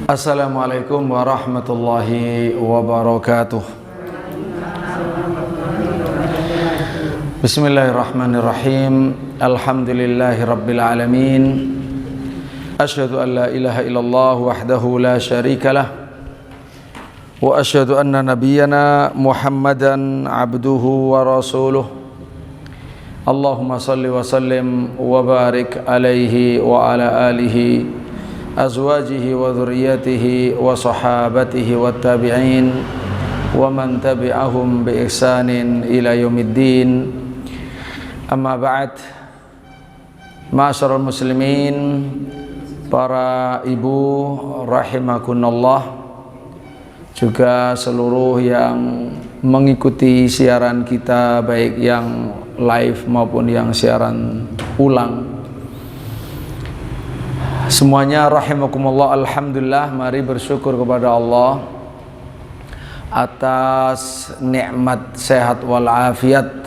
Assalamualaikum warahmatullahi wabarakatuh. Bismillahirrahmanirrahim. Alhamdulillahi rabbil alamin. Asyhadu an la ilaha illallah wahdahu la syarikalah. Wa asyhadu anna nabiyyana Muhammadan abduhu wa rasuluh. Allahumma salli wa sallim wa barik alaihi wa ala alihi azwajihi wa dhurriyyatihi wa sahabatihi wa tabi'in wa man tabi'ahum bi ihsanin ila yaumiddin. Amma ba'd. Ma'asyiral muslimin, para ibu rahimakunallah, juga seluruh yang mengikuti siaran kita baik yang live maupun yang siaran ulang, semuanya rahimakumullah. Alhamdulillah, mari bersyukur kepada Allah atas nikmat sehat walafiat,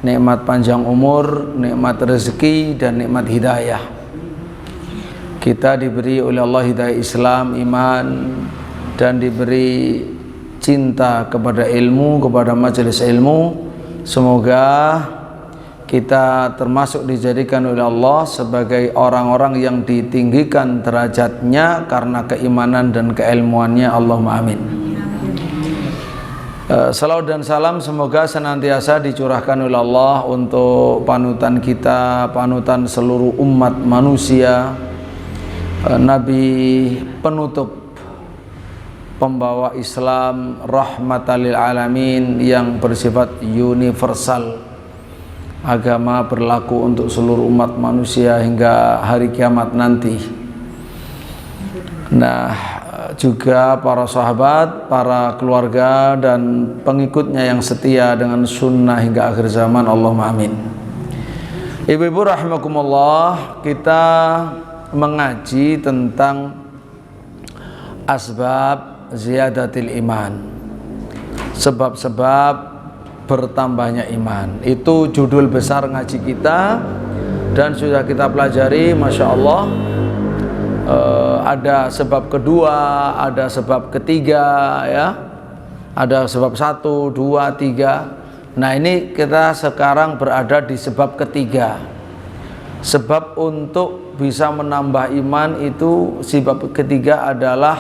nikmat panjang umur, nikmat rezeki dan nikmat hidayah. Kita diberi oleh Allah hidayah Islam, iman, dan diberi cinta kepada ilmu, kepada majelis ilmu. Semoga kita termasuk dijadikan oleh Allah sebagai orang-orang yang ditinggikan derajatnya karena keimanan dan keilmuannya. Allahumma amin. Salawat dan salam semoga senantiasa dicurahkan oleh Allah untuk panutan kita, panutan seluruh umat manusia, Nabi penutup, pembawa Islam, rahmatan lil alamin, yang bersifat universal. Agama berlaku untuk seluruh umat manusia hingga hari kiamat nanti. Nah, juga para sahabat, para keluarga dan pengikutnya yang setia dengan sunnah hingga akhir zaman. Allahumma amin. Ibu-ibu rahimakumullah, kita mengaji tentang asbab ziyadatil iman, sebab-sebab bertambahnya iman. Itu judul besar ngaji kita, dan sudah kita pelajari, Masya Allah. Ada sebab kedua, ada sebab ketiga, ya, ada sebab 1, 2, 3. Nah, ini kita sekarang berada di sebab ketiga. Sebab untuk bisa menambah iman itu, sebab ketiga adalah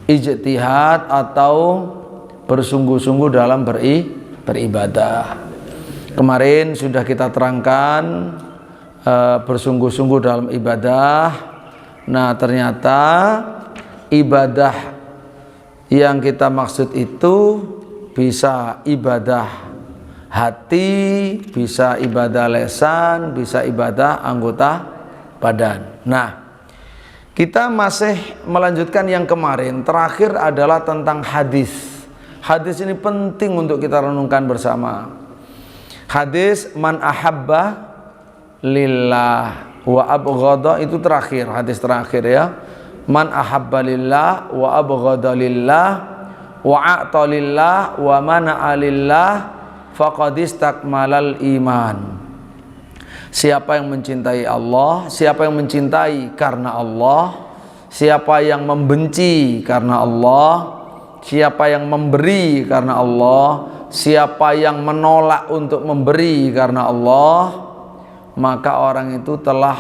ijtihad atau bersungguh-sungguh dalam beribadah. Kemarin sudah kita terangkan bersungguh-sungguh dalam ibadah. Nah, ternyata ibadah yang kita maksud itu bisa ibadah hati, bisa ibadah lesan, bisa ibadah anggota badan. Nah, kita masih melanjutkan yang kemarin. Terakhir adalah tentang hadis. Hadis ini penting untuk kita renungkan bersama. Hadis man ahabba lillah wa abghadha, itu terakhir, hadis terakhir, ya. Man ahabba lillah wa abghadha lillah wa a'ta lillah wa mana'a lillah faqad istakmalal iman. Siapa yang mencintai Allah, siapa yang mencintai karena Allah, siapa yang membenci karena Allah, siapa yang memberi karena Allah, siapa yang menolak untuk memberi karena Allah, maka orang itu telah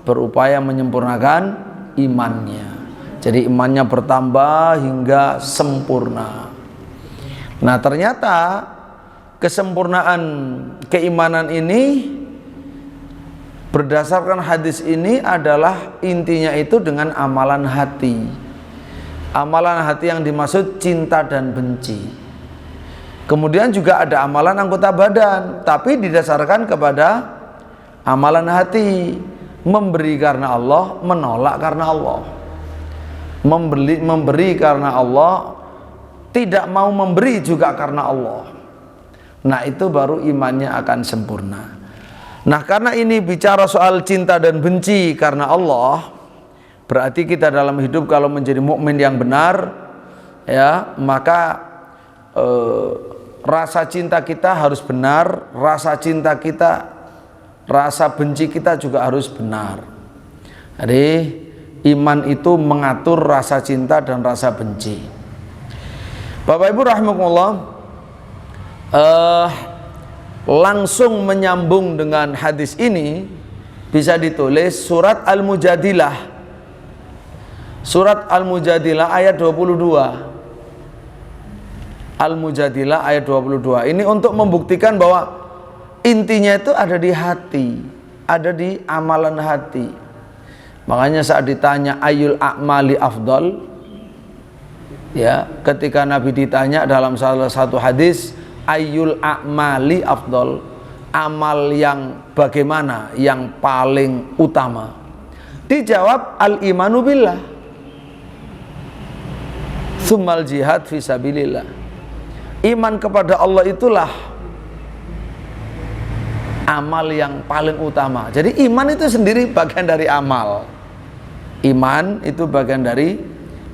berupaya menyempurnakan imannya. Jadi imannya bertambah hingga sempurna. Nah, ternyata kesempurnaan keimanan ini berdasarkan hadis ini adalah intinya itu dengan amalan hati. Amalan hati yang dimaksud cinta dan benci. Kemudian juga ada amalan anggota badan, tapi didasarkan kepada amalan hati. Memberi karena Allah, menolak karena Allah. Memberi karena Allah, tidak mau memberi juga karena Allah. Nah, itu baru imannya akan sempurna. Nah, karena ini bicara soal cinta dan benci karena Allah, berarti kita dalam hidup kalau menjadi mukmin yang benar, ya, maka rasa cinta kita harus benar, rasa cinta kita, rasa benci kita juga harus benar. Jadi Iman itu mengatur rasa cinta dan rasa benci. Bapak Ibu rahimakumullah, langsung menyambung dengan hadis ini bisa ditulis surat Al-Mujadilah. Surat Al-Mujadilah ayat 22. Al-Mujadilah ayat 22. Ini untuk membuktikan bahwa intinya itu ada di hati, ada di amalan hati. Makanya saat ditanya ayyul a'mali afdal, ya, ketika Nabi ditanya dalam salah satu hadis ayyul a'mali afdal, amal yang bagaimana yang paling utama, dijawab al-imanu billah tsummal jihad fisabilillah. Iman kepada Allah itulah amal yang paling utama. Jadi iman itu sendiri bagian dari amal. Iman itu bagian dari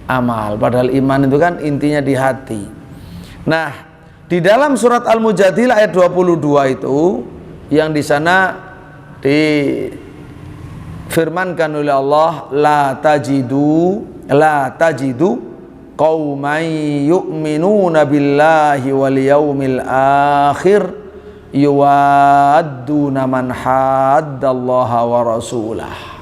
amal. Padahal iman itu kan intinya di hati. Nah, di dalam surat Al-Mujadilah ayat 22 itu, yang di sana difirmankan oleh Allah, la tajidu qauman yu'minuna billahi wal yaumil akhir yuwadduna man haddallaha wa rasulah.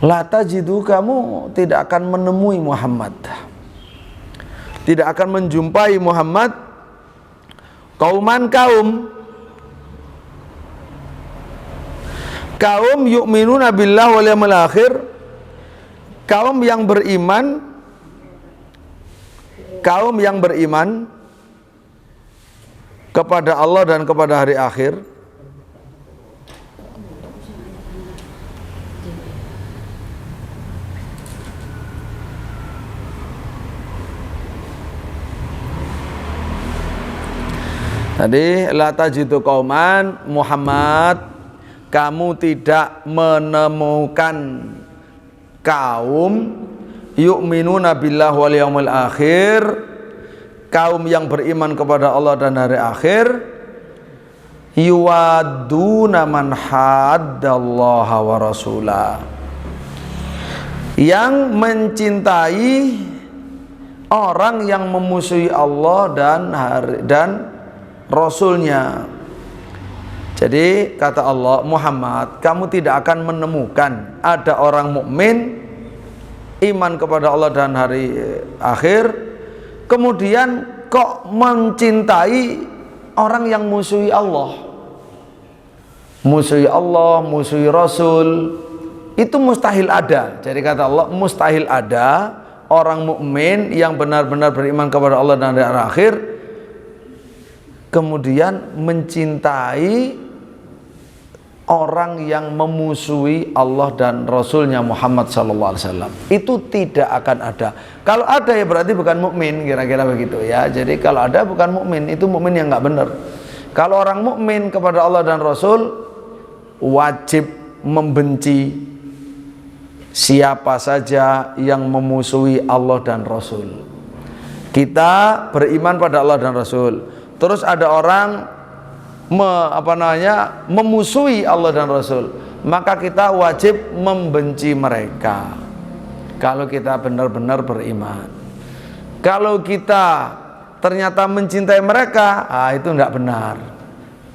La tajidu, kamu tidak akan menemui Muhammad, tidak akan menjumpai Muhammad, kaum yu'minuna billahi wal yaumil akhir, kaum yang beriman kepada Allah dan kepada hari akhir, tadi la tajidu qauman, Muhammad, kamu tidak menemukan kaum yu'minuna billahi wal yaumil akhir, kaum yang beriman kepada Allah dan hari akhir, yuwadduna man haddallaha wa rasulah, yang mencintai orang yang memusuhi Allah dan Rasulnya. Jadi kata Allah, Muhammad, kamu tidak akan menemukan ada orang mukmin iman kepada Allah dan hari akhir kemudian kok mencintai orang yang musuhi Allah, musuhi Rasul. Itu mustahil ada. Jadi kata Allah, mustahil ada orang mukmin yang benar-benar beriman kepada Allah dan hari akhir kemudian mencintai orang yang memusuhi Allah dan Rasulnya Muhammad SAW. Itu tidak akan ada. Kalau ada ya berarti bukan mukmin, kira-kira begitu ya. Jadi kalau ada bukan mukmin, itu mukmin yang nggak benar. Kalau orang mukmin kepada Allah dan Rasul wajib membenci siapa saja yang memusuhi Allah dan Rasul. Kita beriman pada Allah dan Rasul, terus ada orang memusuhi Allah dan Rasul, maka kita wajib membenci mereka kalau kita benar-benar beriman. Kalau kita ternyata mencintai mereka, itu tidak benar.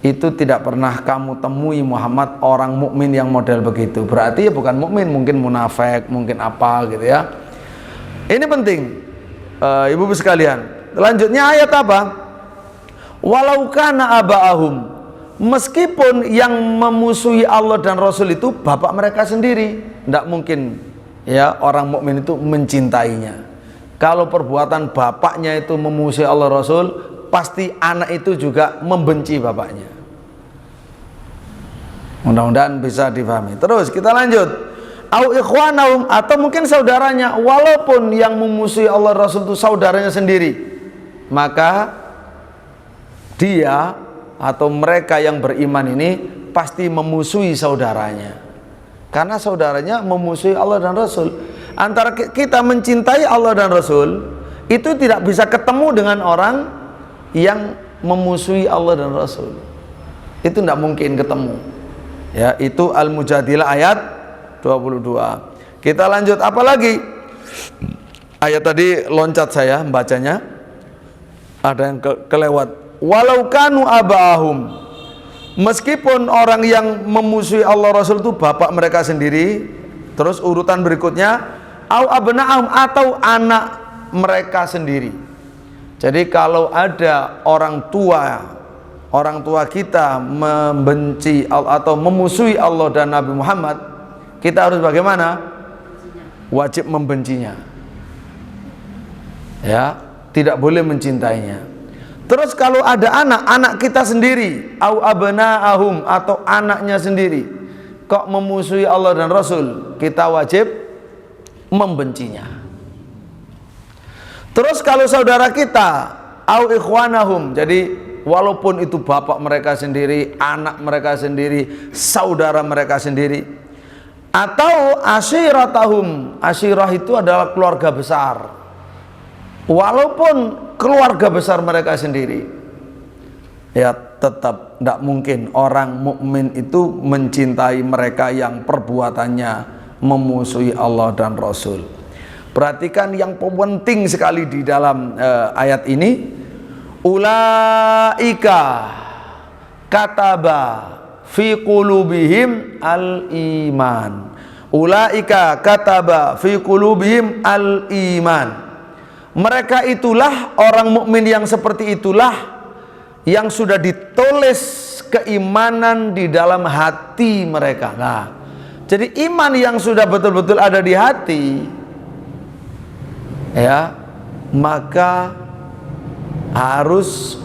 Itu tidak pernah kamu temui Muhammad orang mukmin yang model begitu. Berarti ya bukan mukmin, mungkin munafik, mungkin apa gitu ya. Ini penting, ibu-ibu sekalian. Selanjutnya ayat apa? Walau kana aba'ahum, meskipun yang memusuhi Allah dan Rasul itu bapak mereka sendiri, tidak mungkin ya orang mukmin itu mencintainya. Kalau perbuatan bapaknya itu memusuhi Allah Rasul, pasti anak itu juga membenci bapaknya. Mudah-mudahan bisa difahami. Terus kita lanjut. Au ikhwanahum, atau mungkin saudaranya, walaupun yang memusuhi Allah Rasul itu saudaranya sendiri, maka dia atau mereka yang beriman ini pasti memusuhi saudaranya, karena saudaranya memusuhi Allah dan Rasul. Antara kita mencintai Allah dan Rasul itu tidak bisa ketemu dengan orang yang memusuhi Allah dan Rasul. Itu tidak mungkin ketemu. Ya, itu Al-Mujadilah ayat 22. Kita lanjut, apa lagi? Ayat tadi loncat saya bacanya. Ada yang kelewat. Walau kanu abahum. Meskipun orang yang memusuhi Allah Rasul itu bapak mereka sendiri. Terus urutan berikutnya, au abna'ahum, atau anak mereka sendiri. Jadi kalau ada orang tua kita membenci atau memusuhi Allah dan Nabi Muhammad, kita harus bagaimana? Wajib membencinya. Ya, tidak boleh mencintainya. Terus kalau ada anak kita sendiri, au abna'ahum, atau anaknya sendiri, kok memusuhi Allah dan Rasul, kita wajib membencinya. Terus kalau saudara kita, au ikhwanahum, jadi walaupun itu bapak mereka sendiri, anak mereka sendiri, saudara mereka sendiri, atau asyiratahum, asyirah itu adalah keluarga besar, walaupun keluarga besar mereka sendiri, ya tetap tidak mungkin orang mukmin itu mencintai mereka yang perbuatannya memusuhi Allah dan Rasul. Perhatikan yang penting sekali di dalam ayat ini, ulaika kataba fi qulubihim al-iman. Ulaika kataba fi qulubihim al-iman. Mereka itulah orang mukmin yang seperti itulah yang sudah ditulis keimanan di dalam hati mereka. Nah, jadi iman yang sudah betul-betul ada di hati, ya, maka harus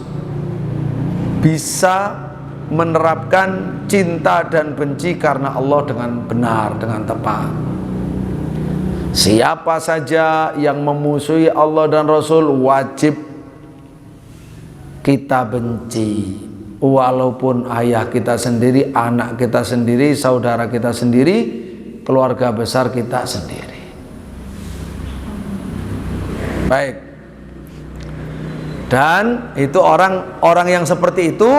bisa menerapkan cinta dan benci karena Allah dengan benar, dengan tepat. Siapa saja yang memusuhi Allah dan Rasul wajib kita benci, walaupun ayah kita sendiri, anak kita sendiri, saudara kita sendiri, keluarga besar kita sendiri. Baik. Dan itu orang yang seperti itu,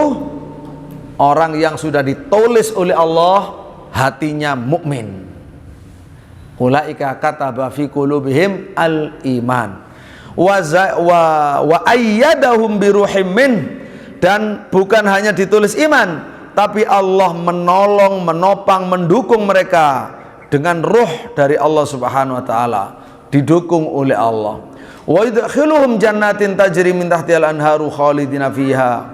orang yang sudah ditulis oleh Allah hatinya mukmin. Ulaika kataba fi qulubihim al-iman wa ayyadahum biruhim min, dan bukan hanya ditulis iman, tapi Allah menolong, menopang, mendukung mereka dengan ruh dari Allah Subhanahu wa taala, didukung oleh Allah. Wa yudkhiluhum jannatin tajri min tahtihal anharu khalidina fiha.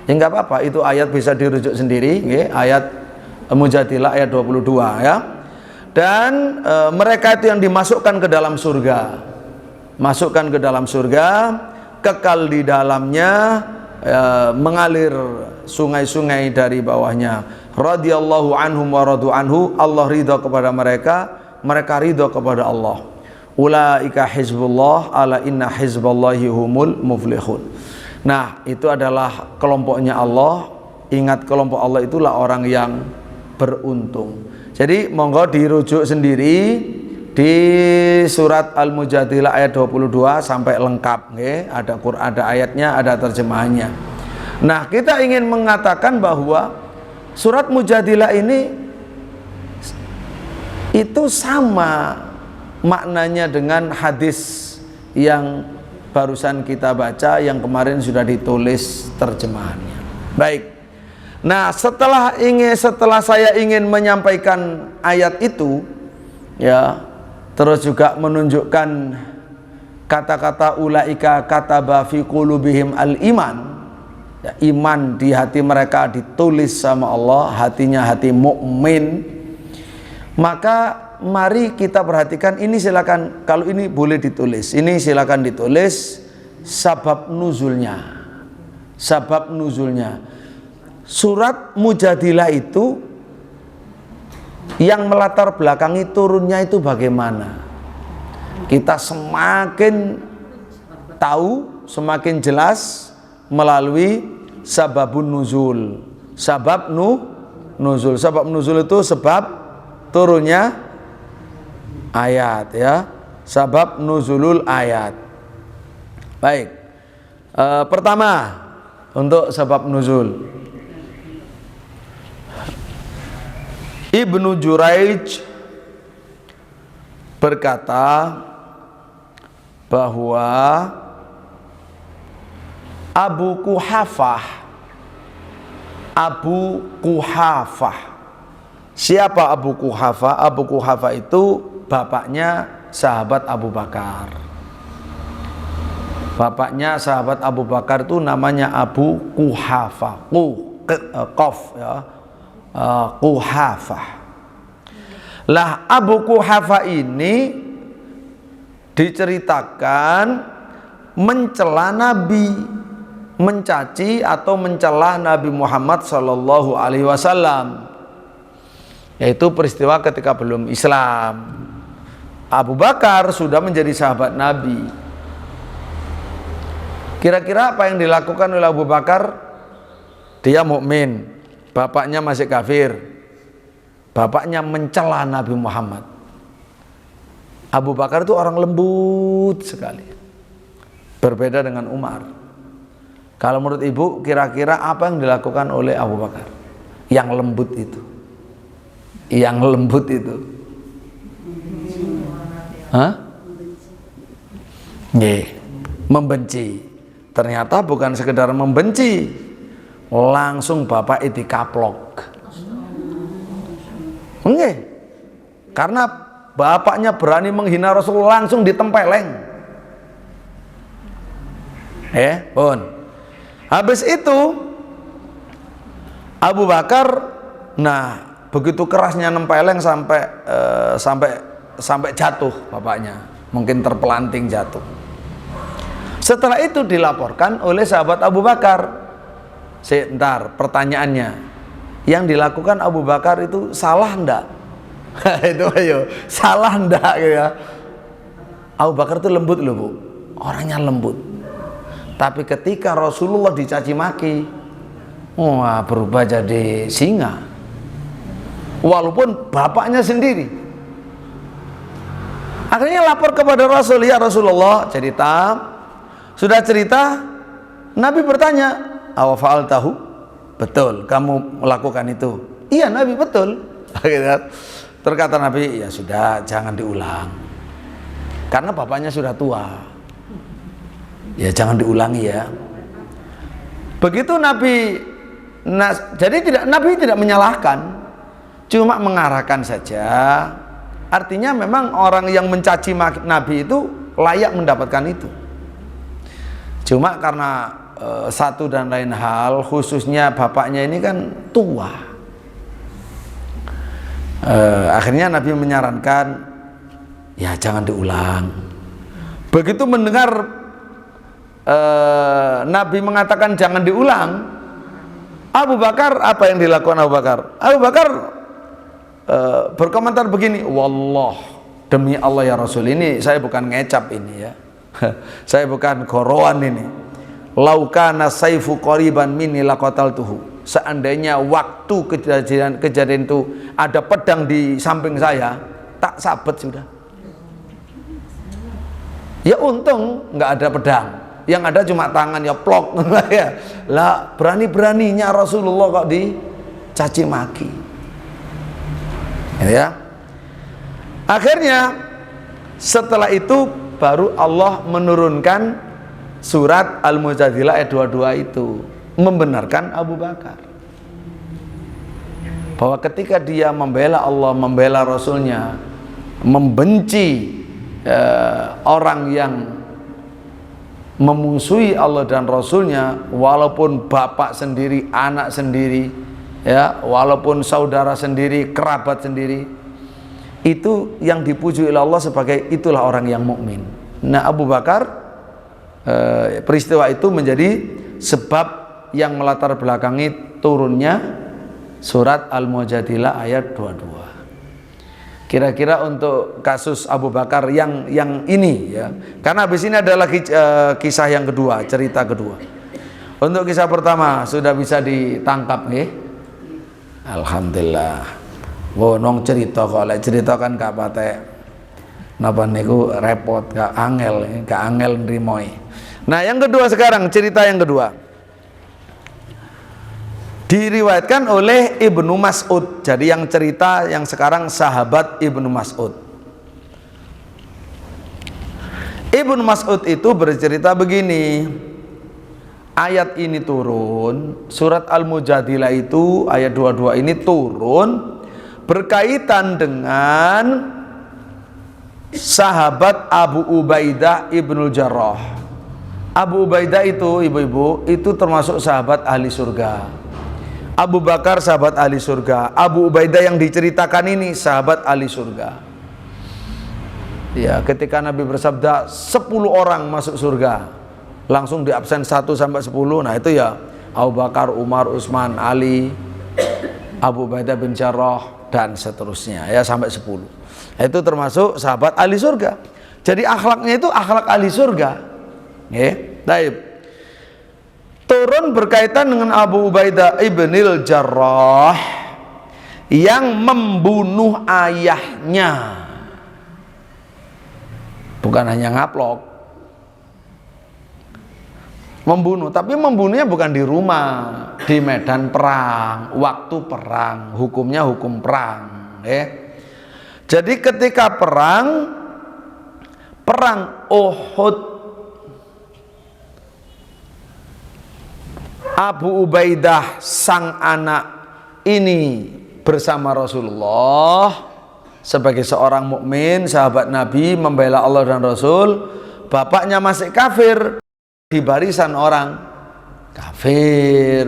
Ya enggak apa-apa, itu ayat bisa dirujuk sendiri, nggih, ayat Mujadilah ayat 22 ya. Dan mereka itu yang dimasukkan ke dalam surga, masukkan ke dalam surga, kekal di dalamnya, mengalir sungai-sungai dari bawahnya. Radhiyallahu anhum wa radu anhu, Allah ridha kepada mereka, mereka ridha kepada Allah. Ulaika hizbullah ala inna hizballahi humul muflihun. Nah, itu adalah kelompoknya Allah. Ingat, kelompok Allah itulah orang yang beruntung. Jadi monggo dirujuk sendiri di surat Al-Mujadilah ayat 22 sampai lengkap, nggih. Ada Quran, ada ayatnya, ada terjemahannya. Nah, kita ingin mengatakan bahwa surat Mujadilah ini itu sama maknanya dengan hadis yang barusan kita baca, yang kemarin sudah ditulis terjemahannya. Baik. Nah, setelah saya ingin menyampaikan ayat itu, ya, terus juga menunjukkan kata-kata ulaika kataba fi qulubihim al-iman, ya, iman di hati mereka ditulis sama Allah, hatinya hati mukmin. Maka mari kita perhatikan ini, silakan, kalau ini boleh ditulis, ini silakan ditulis sabab nuzulnya. Sabab nuzulnya. Surat Mujadilah itu yang melatar belakangi turunnya itu bagaimana? Kita semakin tahu, semakin jelas melalui sababun nuzul. Sabab nuzul. Sabab nuzul itu sebab turunnya ayat, ya. Sabab nuzulul ayat. Baik. Pertama, untuk sabab nuzul. Ibnu Juraij berkata bahwa Abu Quhafah. Siapa Abu Quhafah? Abu Quhafah itu bapaknya sahabat Abu Bakar. Bapaknya sahabat Abu Bakar itu namanya Abu Quhafah. Qaf ya. Quhafah. Lah Abu Quhafah ini diceritakan mencela Nabi, mencaci atau mencela Nabi Muhammad sallallahu alaihi wasallam. Yaitu peristiwa ketika belum Islam. Abu Bakar sudah menjadi sahabat Nabi. Kira-kira apa yang dilakukan oleh Abu Bakar? Dia mukmin, bapaknya masih kafir. Bapaknya mencela Nabi Muhammad. Abu Bakar itu orang lembut sekali. Berbeda dengan Umar. Kalau menurut ibu, kira-kira apa yang dilakukan oleh Abu Bakar? Yang lembut itu. Yang lembut itu. Membenci. Ternyata bukan sekedar membenci, langsung bapak itu dikaplok. Karena bapaknya berani menghina Rasulullah, langsung ditempeleng. Habis itu Abu Bakar, begitu kerasnya nempeleng sampai jatuh bapaknya, mungkin terpelanting jatuh. Setelah itu dilaporkan oleh sahabat Abu Bakar. Sebentar, pertanyaannya, yang dilakukan Abu Bakar itu salah ndak? Itu ayo, salah ndak ya? Abu Bakar itu lembut loh bu, orangnya lembut. Tapi ketika Rasulullah dicaci maki, wah berubah jadi singa. Walaupun bapaknya sendiri. Akhirnya lapor kepada Rasul, ya Rasulullah, cerita. Sudah cerita, Nabi bertanya, awa fa'altahu? Betul, kamu melakukan itu. Iya Nabi, betul. Terkata Nabi, ya sudah, jangan diulang. Karena bapaknya sudah tua. Ya jangan diulangi ya. Begitu Nabi, jadi Nabi tidak menyalahkan, cuma mengarahkan saja. Artinya memang orang yang mencaci Nabi itu layak mendapatkan itu. Cuma karena satu dan lain hal, khususnya bapaknya ini kan tua. Akhirnya Nabi menyarankan, ya jangan diulang. Begitu mendengar Nabi mengatakan jangan diulang, Abu Bakar, apa yang dilakukan Abu Bakar? Abu Bakar berkomentar begini, wallah, demi Allah ya Rasul, ini saya bukan ngecap ini ya. Saya bukan gorowan ini. Laukana saifu qoriban minni laqataltuhu. Seandainya waktu kejadian itu ada pedang di samping saya, tak sabet sudah. Ya untung nggak ada pedang. Yang ada cuma tangan, ya plok. Lah berani-beraninya Rasulullah kok dicaci maki. Ya. Akhirnya setelah itu baru Allah menurunkan surat Al-Mujadilah ayat 22 itu, membenarkan Abu Bakar bahwa ketika dia membela Allah, membela Rasulnya, membenci orang yang memusuhi Allah dan Rasulnya, walaupun bapak sendiri, anak sendiri, ya, walaupun saudara sendiri, kerabat sendiri, itu yang dipuji oleh Allah sebagai itulah orang yang mukmin. Nah, Abu Bakar, peristiwa itu menjadi sebab yang melatar belakangi turunnya surat Al-Mujadilah ayat 22. Kira-kira untuk kasus Abu Bakar yang ini ya. Karena habis ini ada lagi kisah yang kedua, cerita kedua. Untuk kisah pertama sudah bisa ditangkap nggih? Alhamdulillah. Wo nong cerita kok lek cerita kan gak patek napa niku repot, gak angel nrimoe. Nah, yang kedua sekarang, cerita yang kedua. Diriwayatkan oleh Ibnu Mas'ud. Jadi yang cerita yang sekarang sahabat Ibnu Mas'ud. Ibnu Mas'ud itu bercerita begini, ayat ini turun, surat Al-Mujadilah itu ayat 22 ini turun berkaitan dengan sahabat Abu Ubaidah ibnul Jarrah. Abu Ubaidah itu, ibu-ibu, itu termasuk sahabat ahli surga. Abu Bakar sahabat ahli surga. Abu Ubaidah yang diceritakan ini sahabat ahli surga. Ya, ketika Nabi bersabda 10 orang masuk surga, langsung di absen 1 sampai 10. Nah itu ya Abu Bakar, Umar, Utsman, Ali, Abu Ubaidah bin Jarrah dan seterusnya ya sampai 10. Itu termasuk sahabat ahli surga. Jadi akhlaknya itu akhlak ahli surga. Baik. Turun berkaitan dengan Abu Ubaidah ibnil Jarrah yang membunuh ayahnya. Bukan hanya ngaplok, membunuh, tapi membunuhnya bukan di rumah, di medan perang, waktu perang, hukumnya hukum perang. Jadi ketika perang Uhud, Abu Ubaidah sang anak ini bersama Rasulullah sebagai seorang mukmin, sahabat Nabi, membela Allah dan Rasul. Bapaknya masih kafir, di barisan orang kafir,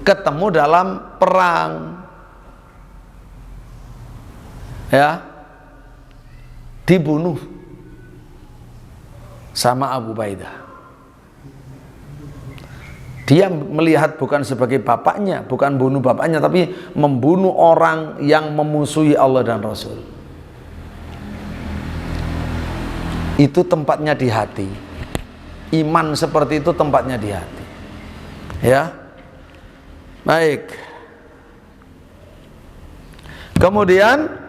ketemu dalam perang, ya, dibunuh sama Abu Ubaidah. Dia melihat bukan sebagai bapaknya, bukan bunuh bapaknya, tapi membunuh orang yang memusuhi Allah dan Rasul. Itu tempatnya di hati. Iman seperti itu tempatnya di hati. Ya. Baik. Kemudian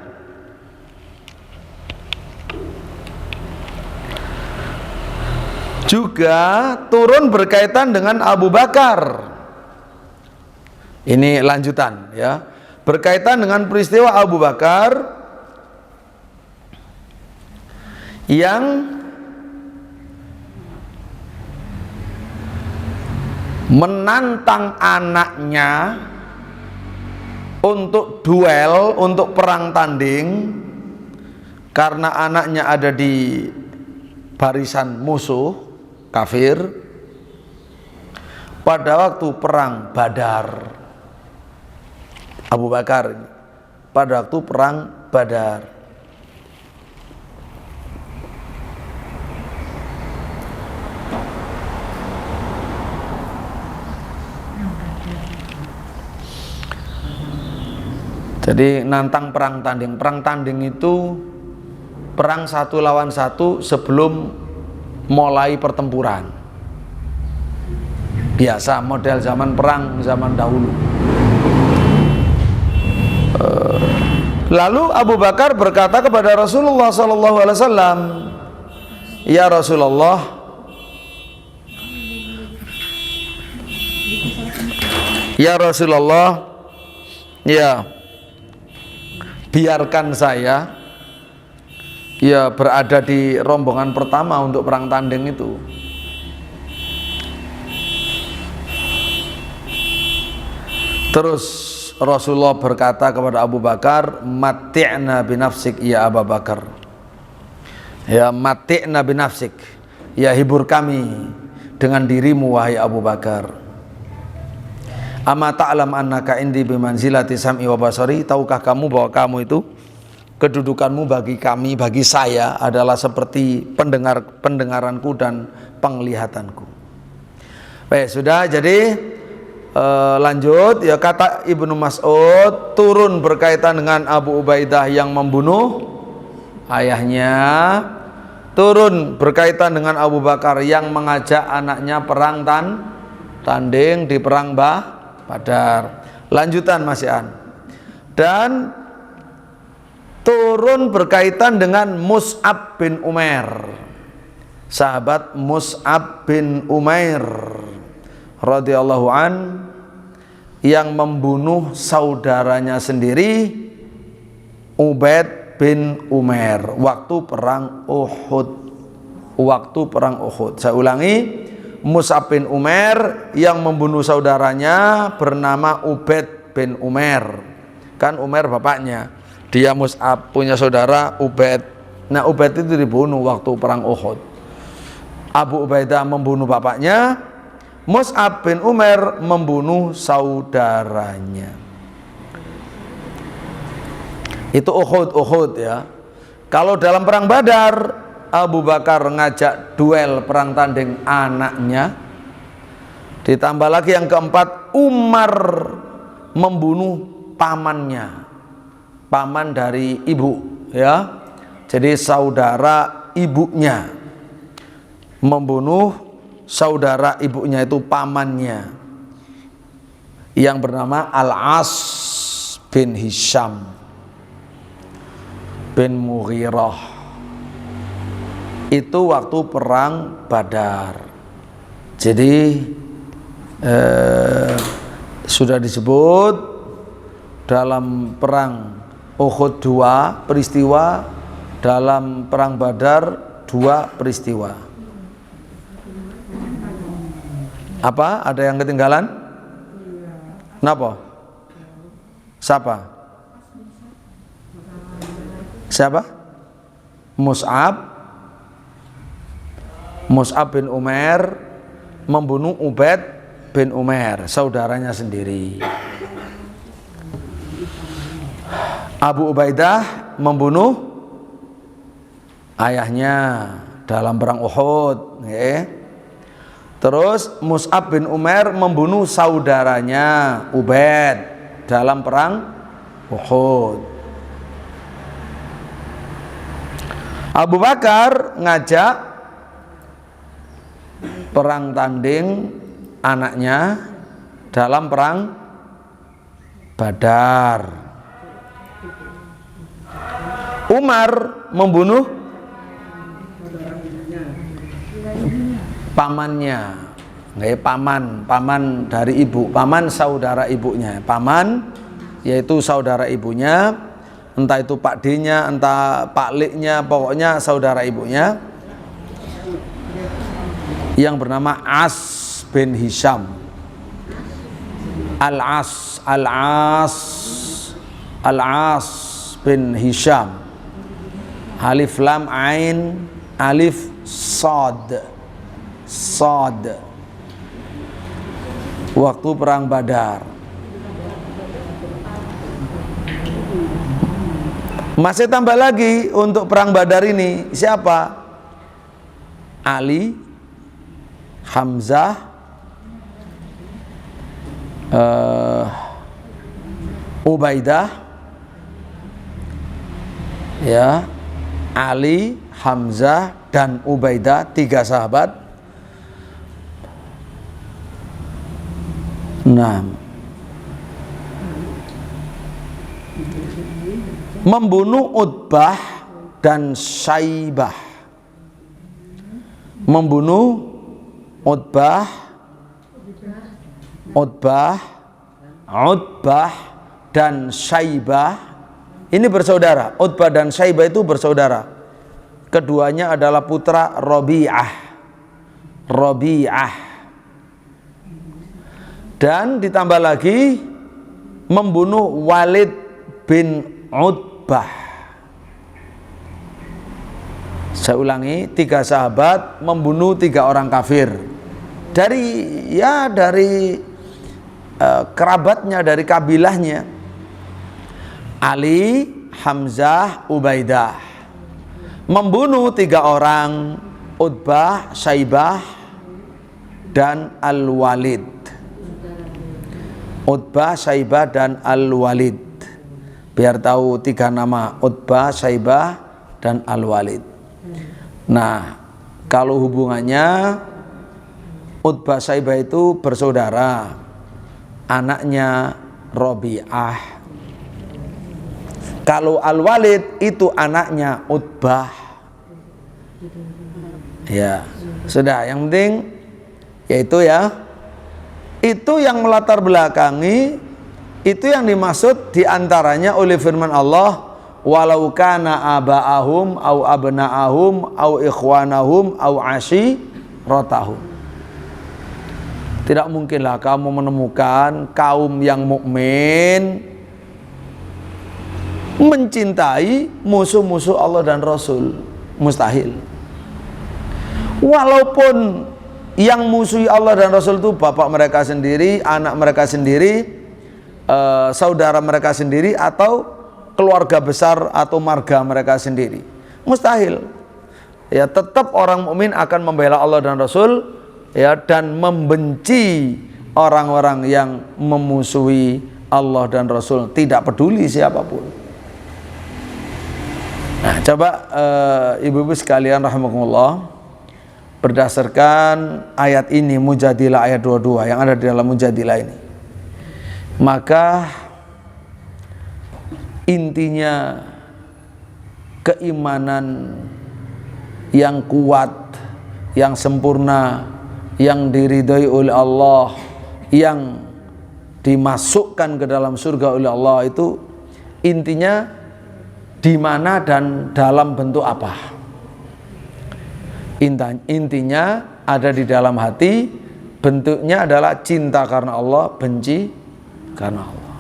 juga turun berkaitan dengan Abu Bakar. Ini lanjutan ya. Berkaitan dengan peristiwa Abu Bakar yang menantang anaknya untuk duel, untuk perang tanding, karena anaknya ada di barisan musuh kafir pada waktu perang Badar. Abu Bakar pada waktu perang Badar. Jadi nantang perang tanding. Perang tanding itu perang 1 lawan 1 sebelum mulai pertempuran. Biasa model zaman perang zaman dahulu. Lalu Abu Bakar berkata kepada Rasulullah SAW, "Ya Rasulullah, ya Rasulullah, ya biarkan saya ya berada di rombongan pertama untuk perang tanding itu." Terus Rasulullah berkata kepada Abu Bakar, "Mati'na binafsik ya Abu Bakar." Ya, mati'na binafsik. Ya, hibur kami dengan dirimu wahai Abu Bakar. Ama ta'lam annaka indi bimanzilati sam'i wa basari. Tahukah kamu bahwa kamu itu kedudukanmu bagi kami, bagi saya adalah seperti pendengaranku dan penglihatanku. Baik, sudah. Jadi lanjut ya, kata Ibnu Mas'ud, turun berkaitan dengan Abu Ubaidah yang membunuh ayahnya, turun berkaitan dengan Abu Bakar yang mengajak anaknya perang tanding di perang Badar. Lanjutan Mas Ian. Dan turun berkaitan dengan Mus'ab bin Umair, sahabat Mus'ab bin Umair radhiyallahu an, yang membunuh saudaranya sendiri Ubaid bin Umair waktu perang Uhud. Waktu perang Uhud. Saya ulangi, Mus'ab bin Umair yang membunuh saudaranya bernama Ubaid bin Umair. Kan Umair bapaknya. Dia Mus'ab punya saudara Ubaid. Nah, Ubaid itu dibunuh waktu perang Uhud. Abu Ubaidah membunuh bapaknya, Mus'ab bin Umair membunuh saudaranya. Itu Uhud ya. Kalau dalam perang Badar, Abu Bakar ngajak duel perang tanding anaknya. Ditambah lagi yang keempat, Umar membunuh pamannya, paman dari ibu ya. Jadi saudara ibunya membunuh saudara ibunya, itu pamannya yang bernama Al-As bin Hisham bin Mughirah. Itu waktu perang Badar. Jadi sudah disebut dalam perang Uhud 2 peristiwa, dalam perang Badar 2 peristiwa. Apa? Ada yang ketinggalan? Kenapa? Siapa? Mus'ab bin Umair membunuh Ubaid bin Umair, saudaranya sendiri. Abu Ubaidah membunuh ayahnya dalam perang Uhud ya. Terus Mus'ab bin Umair membunuh saudaranya Ubaid dalam perang Uhud. Abu Bakar ngajak perang tanding anaknya dalam perang Badar. Umar membunuh pamannya, paman dari ibu, paman saudara ibunya, paman yaitu saudara ibunya, entah itu Pak D-nya, entah Pak L-nya, pokoknya saudara ibunya, yang bernama As bin Hisham. Al-As bin Hisham. Alif lam ain alif sad. Waktu perang Badar. Masih tambah lagi untuk perang Badar ini siapa? Ali, Hamzah, Ubaidah, ya, Ali, Hamzah dan Ubaidah, 3 sahabat. Nah, membunuh Utbah dan Syaibah. Membunuh Utbah dan Syaibah. Ini bersaudara. Utbah dan Syaibah itu bersaudara. Keduanya adalah putra Rabi'ah. Dan ditambah lagi membunuh Walid bin Utbah. Saya ulangi, 3 sahabat membunuh 3 orang kafir dari kerabatnya, dari kabilahnya. Ali, Hamzah, Ubaidah membunuh 3 orang, Utbah, Syaibah dan Al-Walid. Utbah, Syaibah dan Al-Walid. Biar tahu 3 nama, Utbah, Syaibah dan Al-Walid. Nah, kalau hubungannya Utbah Syaibah itu bersaudara, anaknya Rabi'ah. Kalau Al-Walid itu anaknya Utbah. Ya, sudah, yang penting yaitu ya Itu yang melatar belakangi, itu yang dimaksud diantaranya oleh firman Allah, walau kana aba'ahum au abna'ahum au ikhwanahum au ashiratahum. Tidak mungkinlah kamu menemukan kaum yang mukmin mencintai musuh-musuh Allah dan Rasul. Mustahil. Walaupun yang musuhi Allah dan Rasul itu bapak mereka sendiri, anak mereka sendiri, saudara mereka sendiri, atau keluarga besar atau marga mereka sendiri, mustahil. Ya, tetap orang mukmin akan membela Allah dan Rasul, ya, dan membenci orang-orang yang memusuhi Allah dan Rasul, tidak peduli siapapun. Nah, coba ibu-ibu sekalian rahimakumullah, berdasarkan ayat ini, Mujadilah ayat 22 yang ada di dalam Mujadilah ini, maka intinya keimanan yang kuat, yang sempurna, yang diridhoi oleh Allah, yang dimasukkan ke dalam surga oleh Allah, itu intinya di mana dan dalam bentuk apa? Intinya ada di dalam hati, bentuknya adalah cinta karena Allah, benci karena Allah.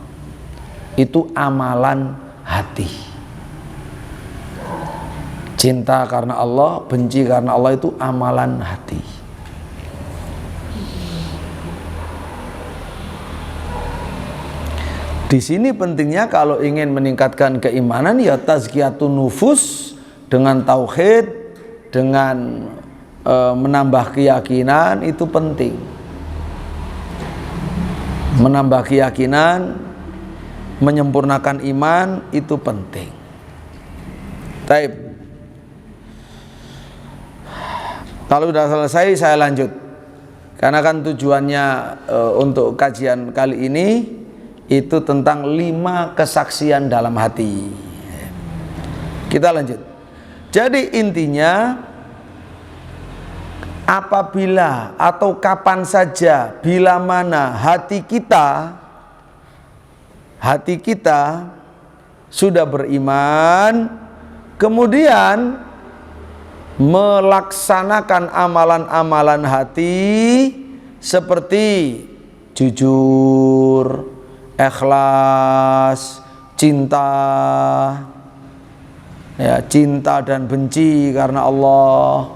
Itu amalan hati. Cinta karena Allah, benci karena Allah, itu amalan hati. Di sini pentingnya kalau ingin meningkatkan keimanan, ya tazkiyatun nufus dengan tauhid, dengan menambah keyakinan, itu penting. Menambah keyakinan, menyempurnakan iman, itu penting. Taib. Kalau sudah selesai saya lanjut, karena kan tujuannya untuk kajian kali ini itu tentang 5 kesaksian dalam hati. Kita lanjut. Jadi intinya, apabila atau kapan saja, bila mana hati kita sudah beriman, kemudian melaksanakan amalan-amalan hati seperti jujur, ikhlas, cinta, ya, cinta dan benci karena Allah,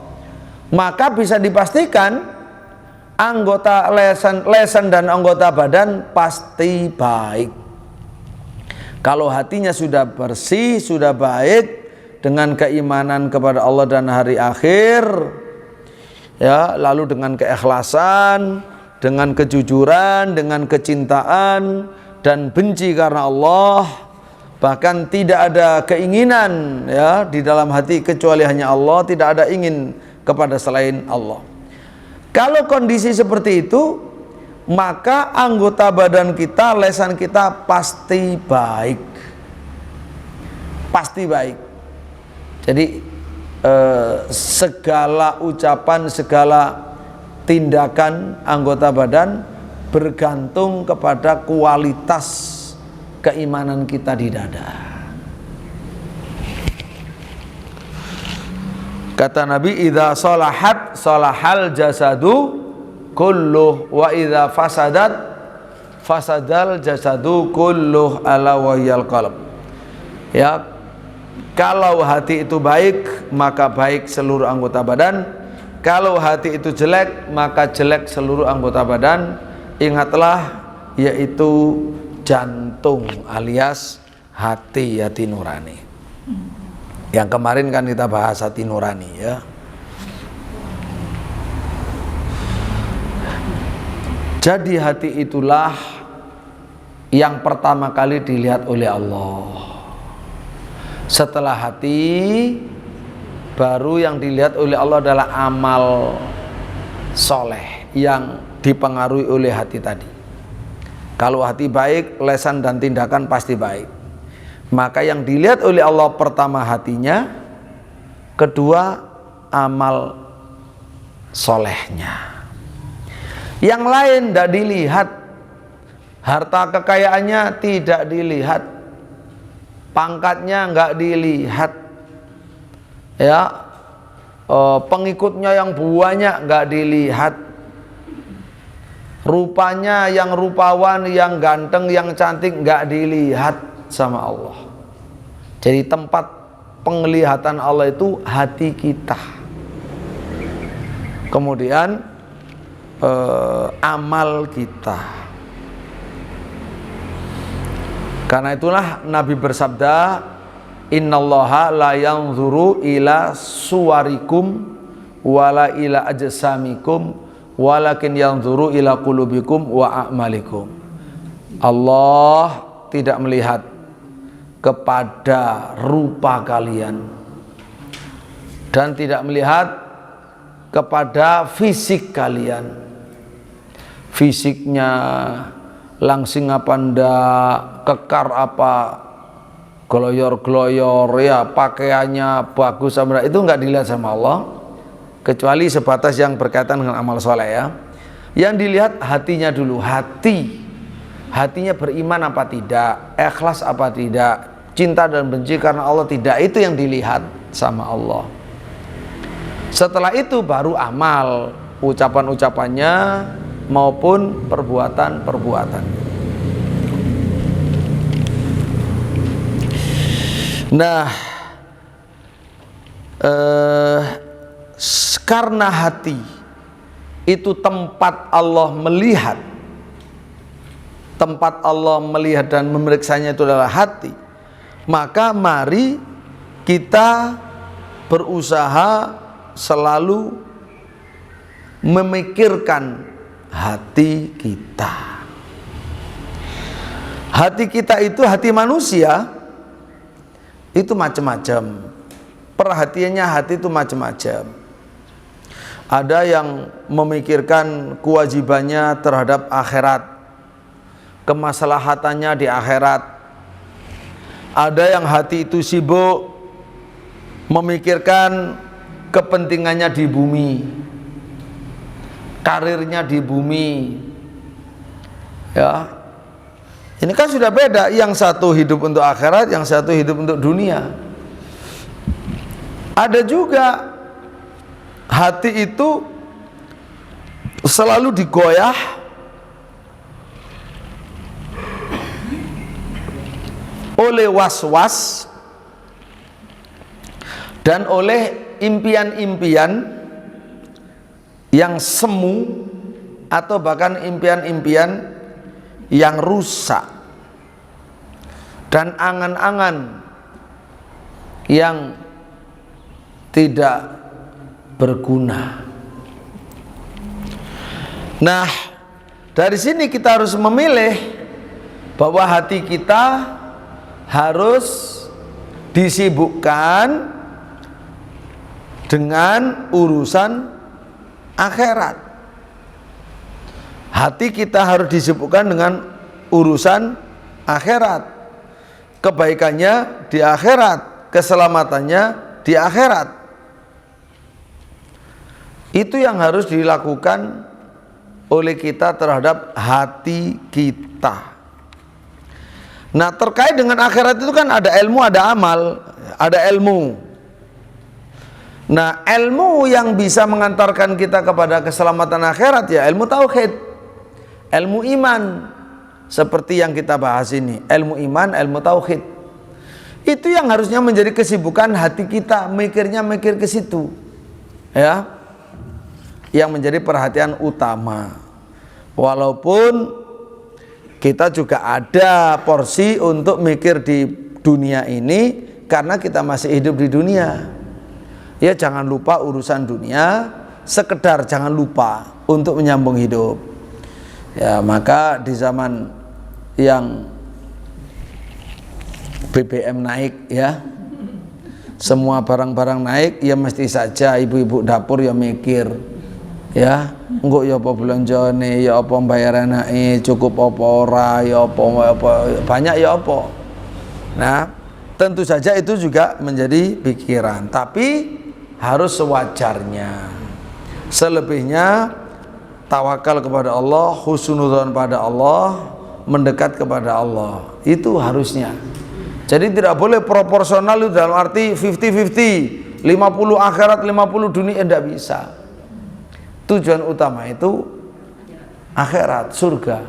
maka bisa dipastikan anggota lesan dan anggota badan pasti baik. Kalau hatinya sudah bersih, sudah baik, dengan keimanan kepada Allah dan hari akhir, ya, lalu dengan keikhlasan, dengan kejujuran, dengan kecintaan dan benci karena Allah, bahkan tidak ada keinginan, ya, di dalam hati kecuali hanya Allah, tidak ada ingin kepada selain Allah. Kalau kondisi seperti itu, maka anggota badan kita, lesan kita pasti baik. Pasti baik. Jadi segala ucapan, segala tindakan anggota badan bergantung kepada kualitas keimanan kita di dada. Kata Nabi, idza salahat salahal jasadu kulluh wa idza fasadat fasadal jasadu kulluh ala wahyal qalb. Ya, kalau hati itu baik, maka baik seluruh anggota badan. Kalau hati itu jelek, maka jelek seluruh anggota badan. Ingatlah, yaitu jantung alias hati nurani. Yang kemarin kan kita bahas hati nurani, ya. Jadi hati itulah yang pertama kali dilihat oleh Allah. Setelah hati, baru yang dilihat oleh Allah adalah amal soleh yang dipengaruhi oleh hati tadi. Kalau hati baik, lesan dan tindakan pasti baik. Maka yang dilihat oleh Allah pertama hatinya, kedua amal solehnya. Yang lain tidak dilihat, harta kekayaannya tidak dilihat, pangkatnya nggak dilihat, ya, pengikutnya yang banyak nggak dilihat, rupanya yang rupawan, yang ganteng, yang cantik nggak dilihat sama Allah. Jadi tempat penglihatan Allah itu hati kita. Kemudian amal kita. Karena itulah Nabi bersabda, innallaha la yanzuru ila suwarikum wala ila ajsamikum walakin yanzuru ila qulubikum wa a'malikum. Allah tidak melihat kepada rupa kalian dan tidak melihat kepada fisik kalian. Fisiknya langsing apa ndak, kekar apa, gloyor-gloyor, ya pakaiannya bagus sama itu nggak dilihat sama Allah, kecuali sebatas yang berkaitan dengan amal soleh ya. Yang dilihat hatinya dulu, hatinya beriman apa tidak, ikhlas apa tidak, cinta dan benci karena Allah tidak, itu yang dilihat sama Allah. Setelah itu baru amal, ucapan-ucapannya maupun perbuatan-perbuatan. Nah, karena hati itu tempat Allah melihat, tempat Allah melihat dan memeriksanya itu adalah hati, maka mari kita berusaha selalu memikirkan hati kita. Hati kita itu, hati manusia itu macam-macam. Perhatiannya hati itu macam-macam. Ada yang memikirkan kewajibannya terhadap akhirat, kemaslahatannya di akhirat. Ada yang hati itu sibuk memikirkan kepentingannya di bumi, karirnya di bumi, ya. Ini kan sudah beda, yang satu hidup untuk akhirat, yang satu hidup untuk dunia. Ada juga hati itu selalu digoyah oleh was-was dan oleh impian-impian yang semu atau bahkan impian-impian yang rusak dan angan-angan yang tidak berguna. Nah, dari sini kita harus memilih bahwa hati kita harus disibukkan dengan urusan akhirat. Hati kita harus disibukkan dengan urusan akhirat. Kebaikannya di akhirat, keselamatannya di akhirat. Itu yang harus dilakukan oleh kita terhadap hati kita. Nah, terkait dengan akhirat itu kan ada ilmu, ada amal, ada ilmu. Nah, ilmu yang bisa mengantarkan kita kepada keselamatan akhirat ya ilmu tauhid, ilmu iman, seperti yang kita bahas ini, ilmu iman, ilmu tauhid. Itu yang harusnya menjadi kesibukan hati kita, mikirnya mikir ke situ, ya, yang menjadi perhatian utama. Walaupun kita juga ada porsi untuk mikir di dunia ini karena kita masih hidup di dunia. Ya, jangan lupa urusan dunia, sekedar jangan lupa untuk menyambung hidup. Ya, maka di zaman yang BBM naik ya, semua barang-barang naik, ya mesti saja ibu-ibu dapur ya mikir, ya, engko ya apa belanjane, ya apa bayar anake, cukup apa ora, ya apa banyak ya apa. Nah, tentu saja itu juga menjadi pikiran, tapi harus sewajarnya. Selebihnya tawakal kepada Allah, husnudzon pada Allah, mendekat kepada Allah. Itu harusnya. Jadi tidak boleh proporsional itu dalam arti 50-50, 50 akhirat 50 dunia, tidak bisa. Tujuan utama itu akhirat, surga.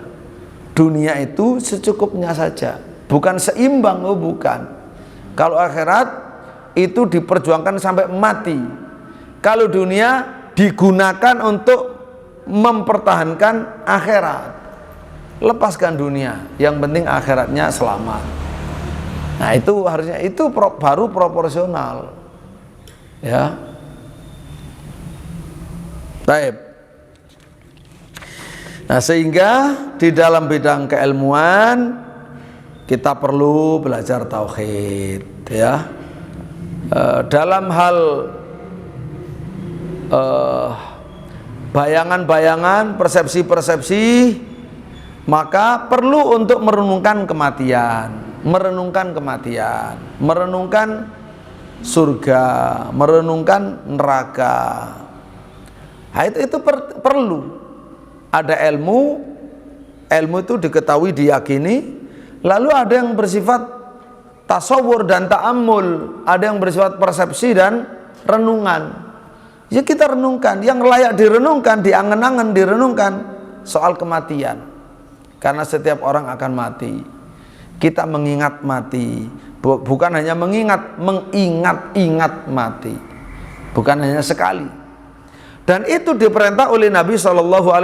Dunia itu secukupnya saja, bukan seimbang, bukan. Kalau akhirat itu diperjuangkan sampai mati. Kalau dunia digunakan untuk mempertahankan akhirat. Lepaskan dunia, yang penting akhiratnya selamat. Nah, itu harusnya, itu baru proporsional. Ya. Baik. Nah, sehingga di dalam bidang keilmuan kita perlu belajar tauhid, ya. Dalam hal bayangan-bayangan, persepsi-persepsi, maka perlu untuk merenungkan kematian, merenungkan surga, merenungkan neraka. Nah, itu perlu. Ada ilmu itu diketahui, diyakini, lalu ada yang bersifat tasawur dan ta'ammul, ada yang bersifat persepsi dan renungan. Ya kita renungkan, yang layak direnungkan, diangen-angen direnungkan soal kematian. Karena setiap orang akan mati. Kita mengingat mati, bukan hanya mengingat mati, bukan hanya sekali. Dan itu diperintah oleh Nabi SAW.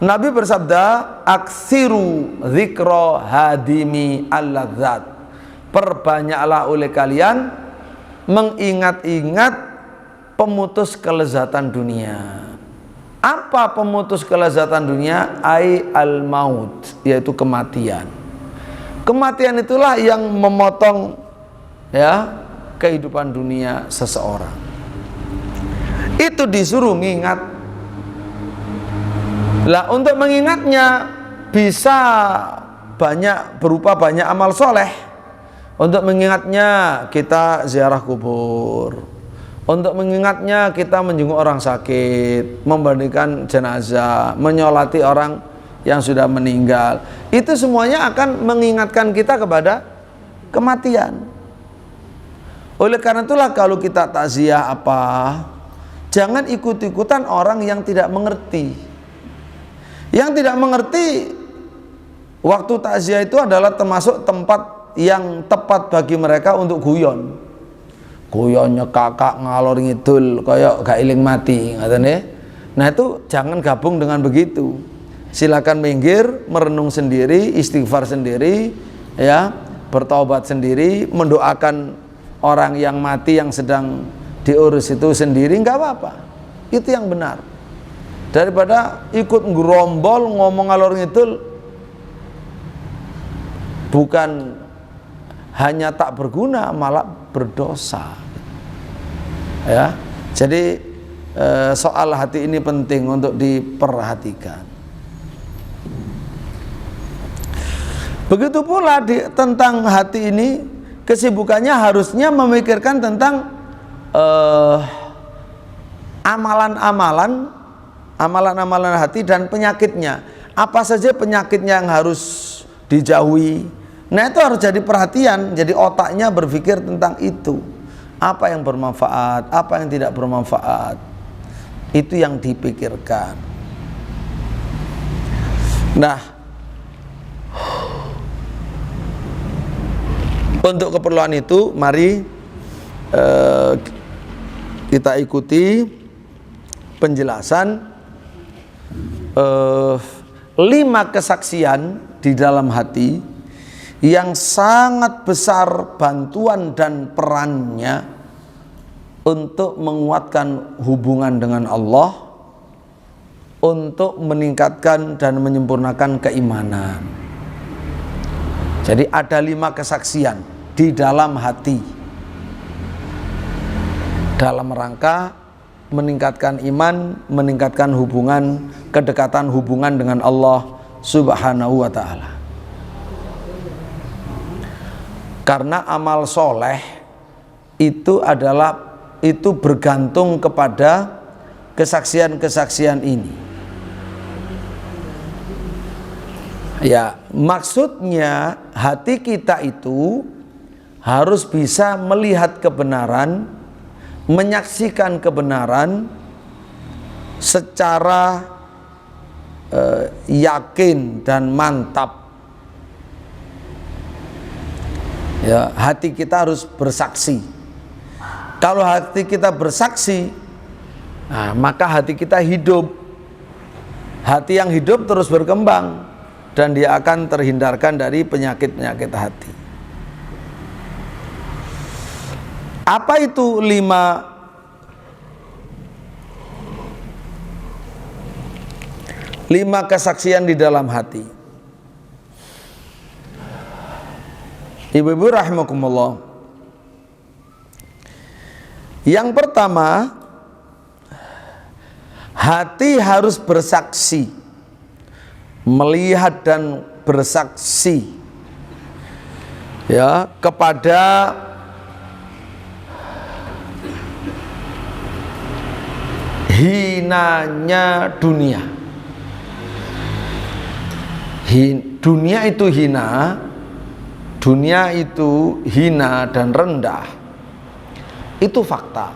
Nabi bersabda, aksiru dzikra hadimi al-ladzat. Perbanyaklah oleh kalian mengingat-ingat pemutus kelezatan dunia. Apa pemutus kelezatan dunia? Ai al-maut, yaitu kematian. Kematian itulah yang memotong, ya, kehidupan dunia seseorang. Itu disuruh mengingat. Lah, untuk mengingatnya bisa berupa banyak amal soleh. Untuk mengingatnya kita ziarah kubur. Untuk mengingatnya kita menjenguk orang sakit, membandingkan jenazah, menyolati orang yang sudah meninggal. Itu semuanya akan mengingatkan kita kepada kematian. Oleh karena itulah kalau kita takziah jangan ikut-ikutan orang yang tidak mengerti. Yang tidak mengerti, waktu takziah itu adalah termasuk tempat yang tepat bagi mereka untuk guyon. Guyonnya kakak ngalor ngidul kayak gak iling mati, katanya. Nah, itu jangan gabung dengan begitu. Silakan minggir, merenung sendiri, istighfar sendiri, ya, bertaubat sendiri, mendoakan orang yang mati yang sedang diurus itu sendiri, nggak apa-apa. Itu yang benar. Daripada ikut ngerombol ngomong ngalor ngidul, bukan hanya tak berguna, malah berdosa. Ya, jadi soal hati ini penting untuk diperhatikan. Begitu pula tentang hati ini, kesibukannya harusnya memikirkan tentang amalan-amalan hati dan penyakitnya. Apa saja penyakitnya yang harus dijauhi. Nah, itu harus jadi perhatian, jadi otaknya berpikir tentang itu. Apa yang bermanfaat, apa yang tidak bermanfaat. Itu yang dipikirkan. Nah, untuk keperluan itu mari kita ikuti penjelasan 5 kesaksian di dalam hati yang sangat besar bantuan dan perannya untuk menguatkan hubungan dengan Allah, untuk meningkatkan dan menyempurnakan keimanan. Jadi ada 5 kesaksian di dalam hati dalam rangka meningkatkan iman, meningkatkan hubungan, kedekatan hubungan dengan Allah Subhanahu wa ta'ala. Karena amal soleh itu bergantung kepada kesaksian-kesaksian ini. Ya, maksudnya hati kita itu harus bisa melihat kebenaran, menyaksikan kebenaran secara yakin dan mantap. Ya, hati kita harus bersaksi. Kalau hati kita bersaksi, nah, maka hati kita hidup. Hati yang hidup terus berkembang dan dia akan terhindarkan dari penyakit-penyakit hati. Apa itu 5 kesaksian di dalam hati? Ibu-ibu rahimakumullah. Yang pertama, hati harus bersaksi, melihat dan bersaksi ya kepada hinanya dunia. Dunia itu hina, dunia itu hina dan rendah, itu fakta.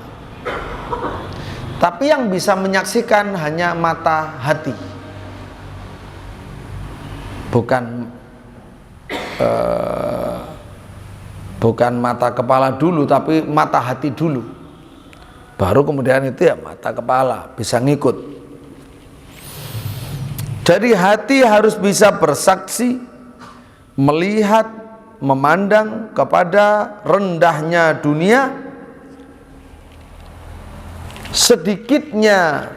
Tapi yang bisa menyaksikan hanya mata hati, bukan mata kepala dulu, tapi mata hati dulu. Baru kemudian itu ya mata kepala bisa ngikut. Jadi hati harus bisa bersaksi, melihat, memandang kepada rendahnya dunia, sedikitnya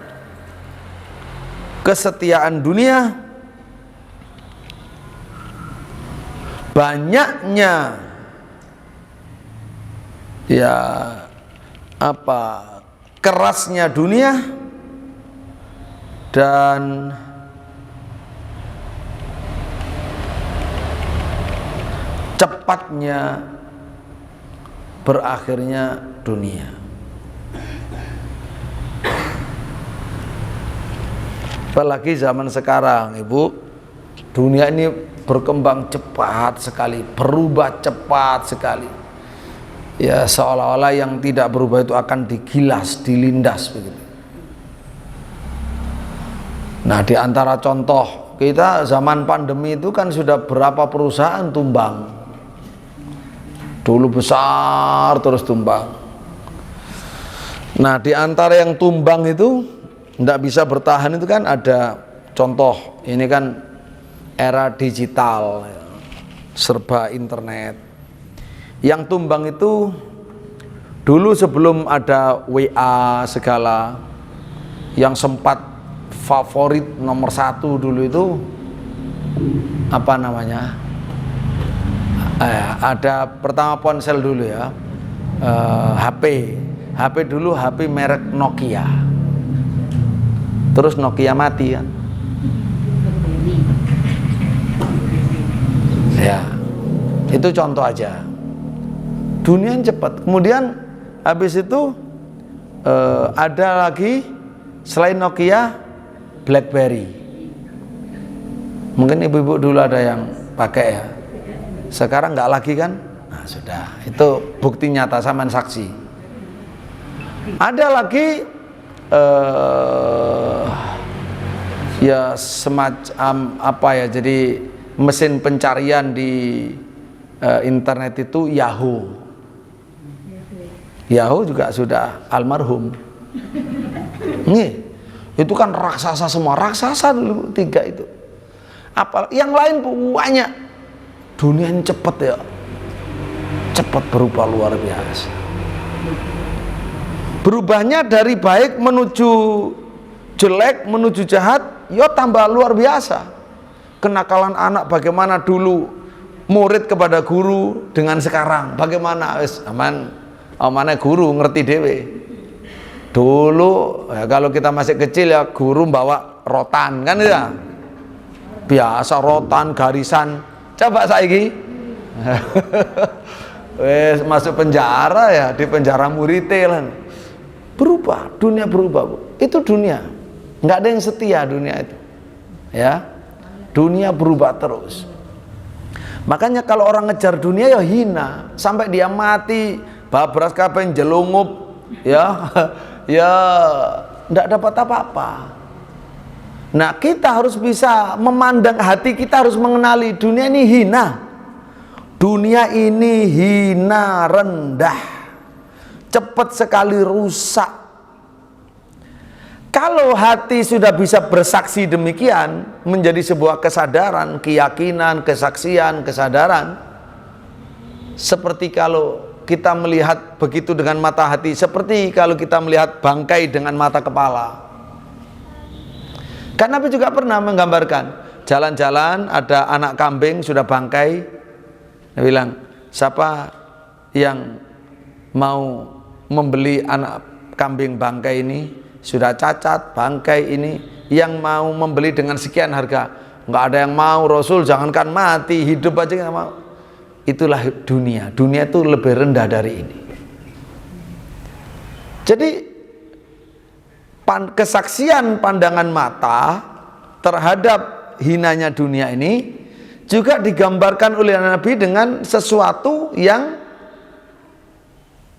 kesetiaan dunia, banyaknya ya kerasnya dunia, dan cepatnya berakhirnya dunia. Apalagi zaman sekarang, Ibu, dunia ini berkembang cepat sekali, berubah cepat sekali. Ya, seolah-olah yang tidak berubah itu akan digilas, dilindas begitu. Nah, di antara contoh kita zaman pandemi itu kan sudah berapa perusahaan tumbang. Dulu besar terus tumbang. Nah, di antara yang tumbang itu tidak bisa bertahan itu kan ada contoh. Ini kan era digital, serba internet. Yang tumbang itu dulu sebelum ada WA segala, yang sempat favorit nomor 1 dulu itu apa namanya? Ada pertama ponsel dulu ya, HP dulu, HP merek Nokia. Terus Nokia mati kan? Ya, itu contoh aja. Dunia cepat. Kemudian habis itu ada lagi selain Nokia, BlackBerry. Mungkin ibu-ibu dulu ada yang pakai ya. Sekarang nggak lagi kan? Nah, sudah. Itu bukti nyata, sampean saksi. Ada lagi ya semacam apa ya? Jadi mesin pencarian di internet itu Yahoo. Yahoo juga sudah almarhum. Nih, itu kan raksasa semua, raksasa dulu 3 itu. Apa yang lain banyak. Dunia ini cepat ya, cepat berubah luar biasa. Berubahnya dari baik menuju jelek, menuju jahat, ya tambah luar biasa. Kenakalan anak bagaimana dulu, murid kepada guru dengan sekarang bagaimana? Wis amane guru ngerti dewe. Dulu ya, kalau kita masih kecil ya guru bawa rotan kan ya, biasa rotan garisan. Coba saiki wes masuk penjara ya, di penjara murite lan. Berubah, dunia berubah, Bu. Itu dunia. Nggak ada yang setia dunia itu. Ya. Dunia berubah terus. Makanya kalau orang ngejar dunia ya hina, sampai dia mati, babras kabeh jelungup, ya. Ya enggak dapat apa-apa. Nah, kita harus bisa memandang, hati kita harus mengenali dunia ini hina. Dunia ini hina, rendah. Cepat sekali rusak. Kalau hati sudah bisa bersaksi demikian, menjadi sebuah kesadaran, keyakinan, kesaksian, kesadaran. Seperti kalau kita melihat begitu dengan mata hati, seperti kalau kita melihat bangkai dengan mata kepala. Kan Nabi juga pernah menggambarkan, jalan-jalan ada anak kambing sudah bangkai. Dia bilang, siapa yang mau membeli anak kambing bangkai ini, sudah cacat bangkai ini, yang mau membeli dengan sekian harga? Nggak ada yang mau, Rasul, jangankan mati, hidup aja nggak mau. Itulah dunia. Dunia itu lebih rendah dari ini. Jadi kesaksian pandangan mata terhadap hinanya dunia ini juga digambarkan oleh Nabi dengan sesuatu yang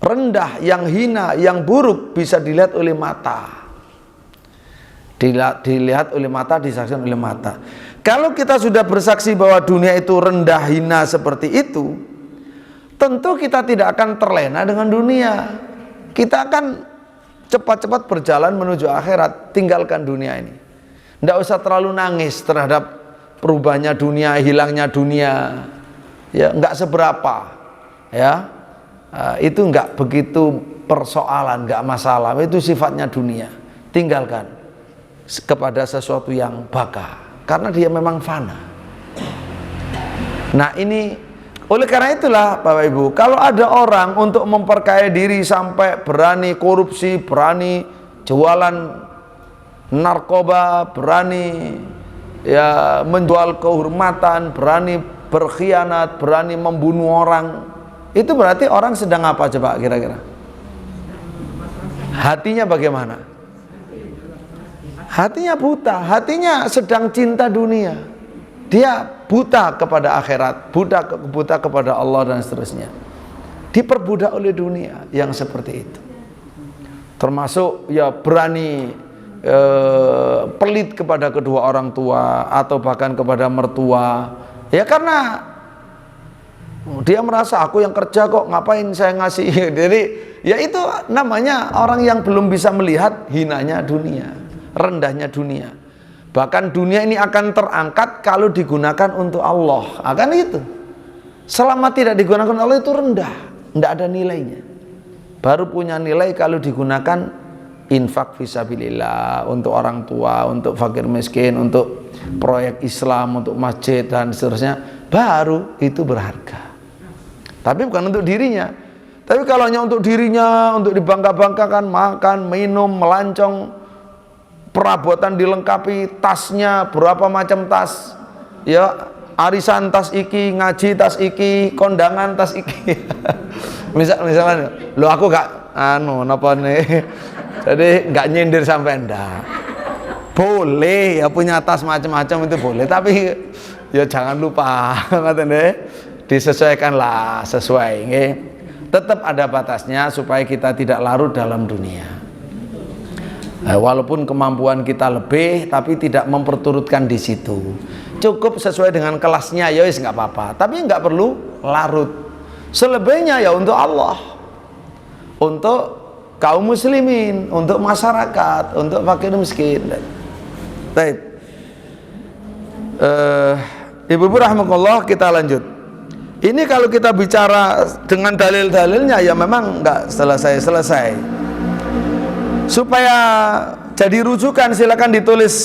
rendah, yang hina, yang buruk, bisa dilihat oleh mata. Dilihat oleh mata, disaksikan oleh mata. Kalau kita sudah bersaksi bahwa dunia itu rendah, hina seperti itu, tentu kita tidak akan terlena dengan dunia. Kita akan cepat-cepat berjalan menuju akhirat, tinggalkan dunia ini. Tidak usah terlalu nangis terhadap perubahannya dunia, hilangnya dunia. Ya, nggak seberapa. Ya, itu nggak begitu persoalan, nggak masalah. Itu sifatnya dunia. Tinggalkan kepada sesuatu yang baka, karena dia memang fana. Nah, ini oleh karena itulah Bapak Ibu, kalau ada orang untuk memperkaya diri sampai berani korupsi, berani jualan narkoba, berani ya menjual kehormatan, berani berkhianat, berani membunuh orang, itu berarti orang sedang apa coba kira-kira? Hatinya bagaimana? Hatinya buta, hatinya sedang cinta dunia. Dia buta kepada akhirat, buta kepada Allah dan seterusnya. Diperbudak oleh dunia yang seperti itu. Termasuk ya berani pelit kepada kedua orang tua atau bahkan kepada mertua. Ya karena dia merasa aku yang kerja kok, ngapain saya ngasih. Jadi ya itu namanya orang yang belum bisa melihat hinanya dunia, rendahnya dunia. Bahkan dunia ini akan terangkat kalau digunakan untuk Allah. Akan itu. Selama tidak digunakan untuk Allah itu rendah, tidak ada nilainya. Baru punya nilai kalau digunakan infak fisabilillah, untuk orang tua, untuk fakir miskin, untuk proyek Islam, untuk masjid dan seterusnya. Baru itu berharga. Tapi bukan untuk dirinya. Tapi kalau hanya untuk dirinya, untuk dibangga-banggakan, makan, minum, melancong, perabotan dilengkapi, tasnya berapa macam tas, ya arisan tas iki, ngaji tas iki, kondangan tas iki. misalnya lo aku gak napa nih, jadi gak nyindir sampai ndak, boleh ya punya tas macam-macam itu boleh, tapi ya jangan lupa disesuaikanlah sesuai, tetap ada batasnya supaya kita tidak larut dalam dunia. Walaupun kemampuan kita lebih, tapi tidak memperturutkan di situ. Cukup sesuai dengan kelasnya, ya wis nggak apa-apa. Tapi nggak perlu larut. Selebihnya ya untuk Allah, untuk kaum muslimin, untuk masyarakat, untuk fakir miskin. Baik, Ibu-ibu rahimakumullah, kita lanjut. Ini kalau kita bicara dengan dalil-dalilnya ya memang nggak selesai-selesai. Supaya jadi rujukan silakan ditulis,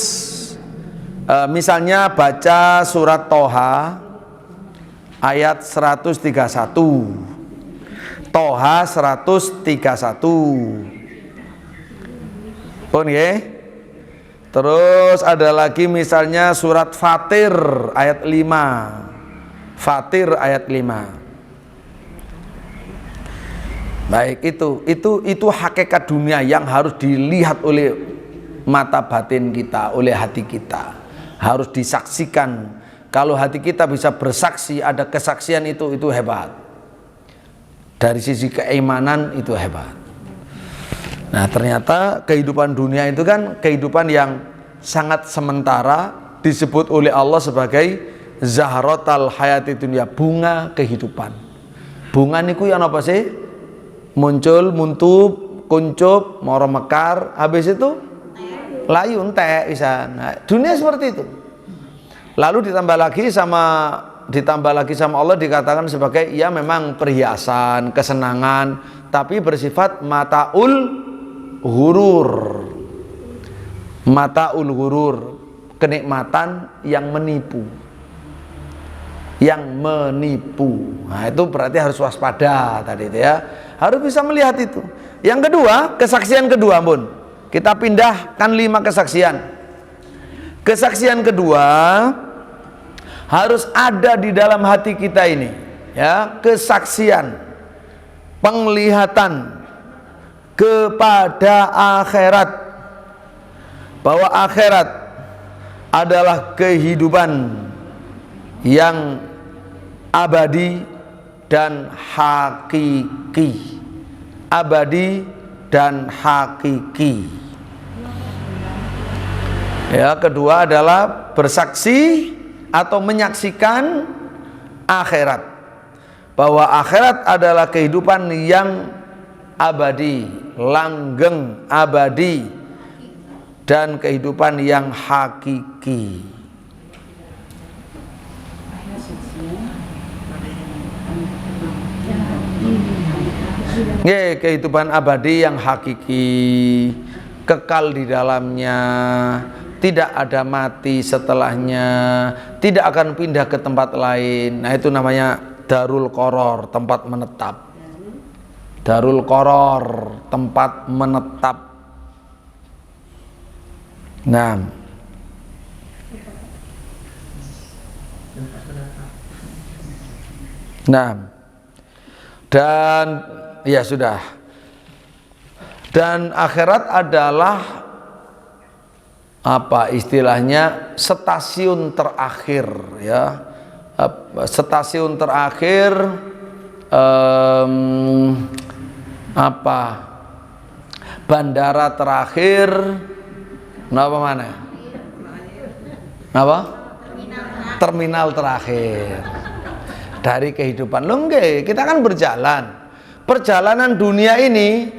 misalnya baca surat Toha ayat 131, Toha 131. Pun ya. Terus ada lagi misalnya surat Fatir ayat 5, Fatir ayat 5. Baik, itu hakikat dunia yang harus dilihat oleh mata batin kita, oleh hati kita. Harus disaksikan. Kalau hati kita bisa bersaksi, ada kesaksian itu hebat. Dari sisi keimanan itu hebat. Nah, ternyata kehidupan dunia itu kan kehidupan yang sangat sementara, disebut oleh Allah sebagai zahratal hayati dunia, bunga kehidupan. Bunga niku yang apa sih? Muncul, muntub, kuncup, moro mekar, habis itu layu entek bisa. Nah, dunia seperti itu. Lalu ditambah lagi sama Allah dikatakan sebagai ya memang perhiasan, kesenangan, tapi bersifat mataul ghurur. Mataul ghurur, kenikmatan yang menipu. Yang menipu. Nah, itu berarti harus waspada tadi itu ya. Harus bisa melihat itu. Yang kedua, kesaksian kedua, Bun. Kita pindahkan 5 kesaksian. Kesaksian kedua harus ada di dalam hati kita ini, ya, kesaksian, penglihatan kepada akhirat, bahwa akhirat adalah kehidupan yang abadi dan hakiki. Abadi dan hakiki. Ya, kedua adalah bersaksi atau menyaksikan akhirat, bahwa akhirat adalah kehidupan yang abadi, langgeng, abadi, dan kehidupan yang hakiki. Kehidupan abadi yang hakiki, kekal di dalamnya, tidak ada mati setelahnya, tidak akan pindah ke tempat lain. Nah, itu namanya darul qoror, tempat menetap. Darul qoror, tempat menetap. Nah, dan ya sudah. Dan akhirat adalah apa istilahnya, stasiun terakhir, ya. Stasiun terakhir apa? Bandara terakhir. Apa mana? Apa? Terminal terakhir dari kehidupan. Loh nggih, kita kan berjalan. Perjalanan dunia ini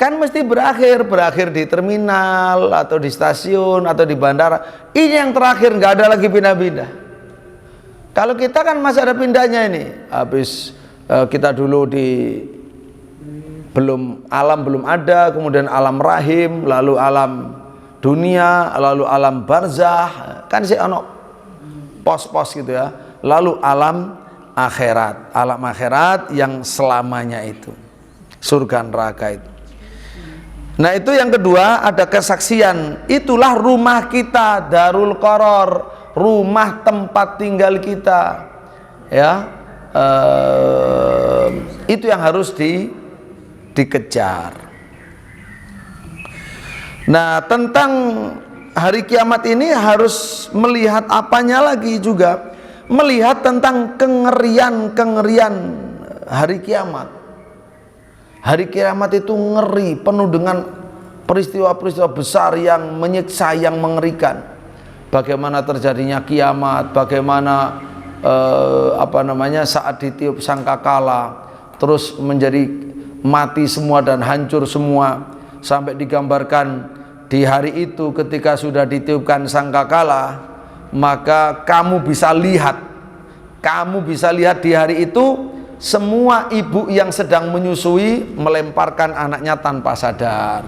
kan mesti berakhir di terminal atau di stasiun atau di bandara. Ini yang terakhir, nggak ada lagi pindah-pindah. Kalau kita kan masih ada pindahnya ini. Habis kita dulu alam belum ada, kemudian alam rahim, lalu alam dunia, lalu alam barzah, kan sih ono pos-pos gitu ya. Lalu alam akhirat yang selamanya itu, surga neraka itu. Nah, itu yang kedua, ada kesaksian. Itulah rumah kita, darul qoror, rumah tempat tinggal kita, ya. Itu yang harus dikejar. Nah, tentang hari kiamat ini harus melihat apanya lagi juga, melihat tentang kengerian hari kiamat. Hari kiamat itu ngeri, penuh dengan peristiwa-peristiwa besar yang menyiksa, yang mengerikan. Bagaimana terjadinya kiamat, bagaimana saat ditiup sangkakala, terus menjadi mati semua dan hancur semua, sampai digambarkan di hari itu ketika sudah ditiupkan sangkakala, maka kamu bisa lihat di hari itu semua ibu yang sedang menyusui melemparkan anaknya tanpa sadar.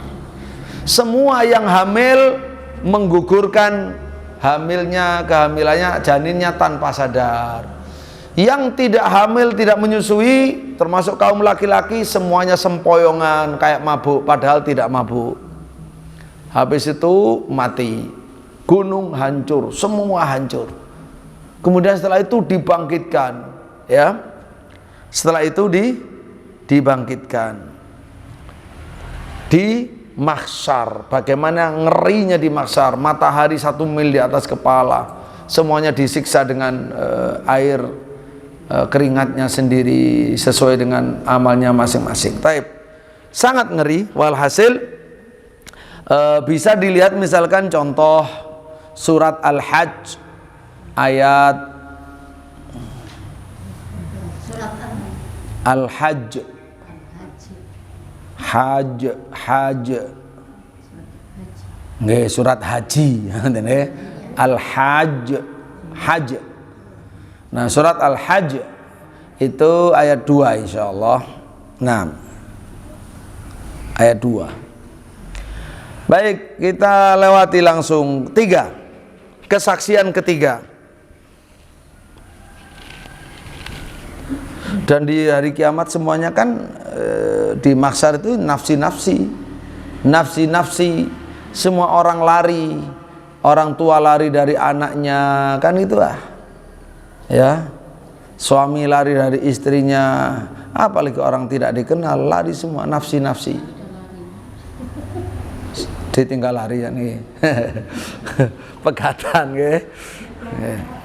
Semua yang hamil menggugurkan kehamilannya, janinnya tanpa sadar. Yang tidak hamil, tidak menyusui, termasuk kaum laki-laki, semuanya sempoyongan kayak mabuk, padahal tidak mabuk. Habis itu mati, gunung hancur, semua hancur. Kemudian setelah itu dibangkitkan, ya. Setelah itu dibangkitkan. di mahsyar. Bagaimana ngerinya di mahsyar, matahari 1 mil di atas kepala, semuanya disiksa dengan air keringatnya sendiri sesuai dengan amalnya masing-masing. Taib, sangat ngeri. Walhasil bisa dilihat misalkan contoh surat Al-Hajj ayat Al-Hajj, nggih, surat haji. Al-Hajj, Hajj. Nah, surat Al-Hajj itu ayat 2 insyaallah. Nah, ayat 2. Baik, kita lewati langsung 3. Kesaksian ketiga. Dan di hari kiamat semuanya kan di mahsyar itu nafsi-nafsi, semua orang lari, orang tua lari dari anaknya, kan gitu lah ya, suami lari dari istrinya, apalagi orang tidak dikenal, lari semua, nafsi-nafsi ditinggal lari ya nih. Pegatan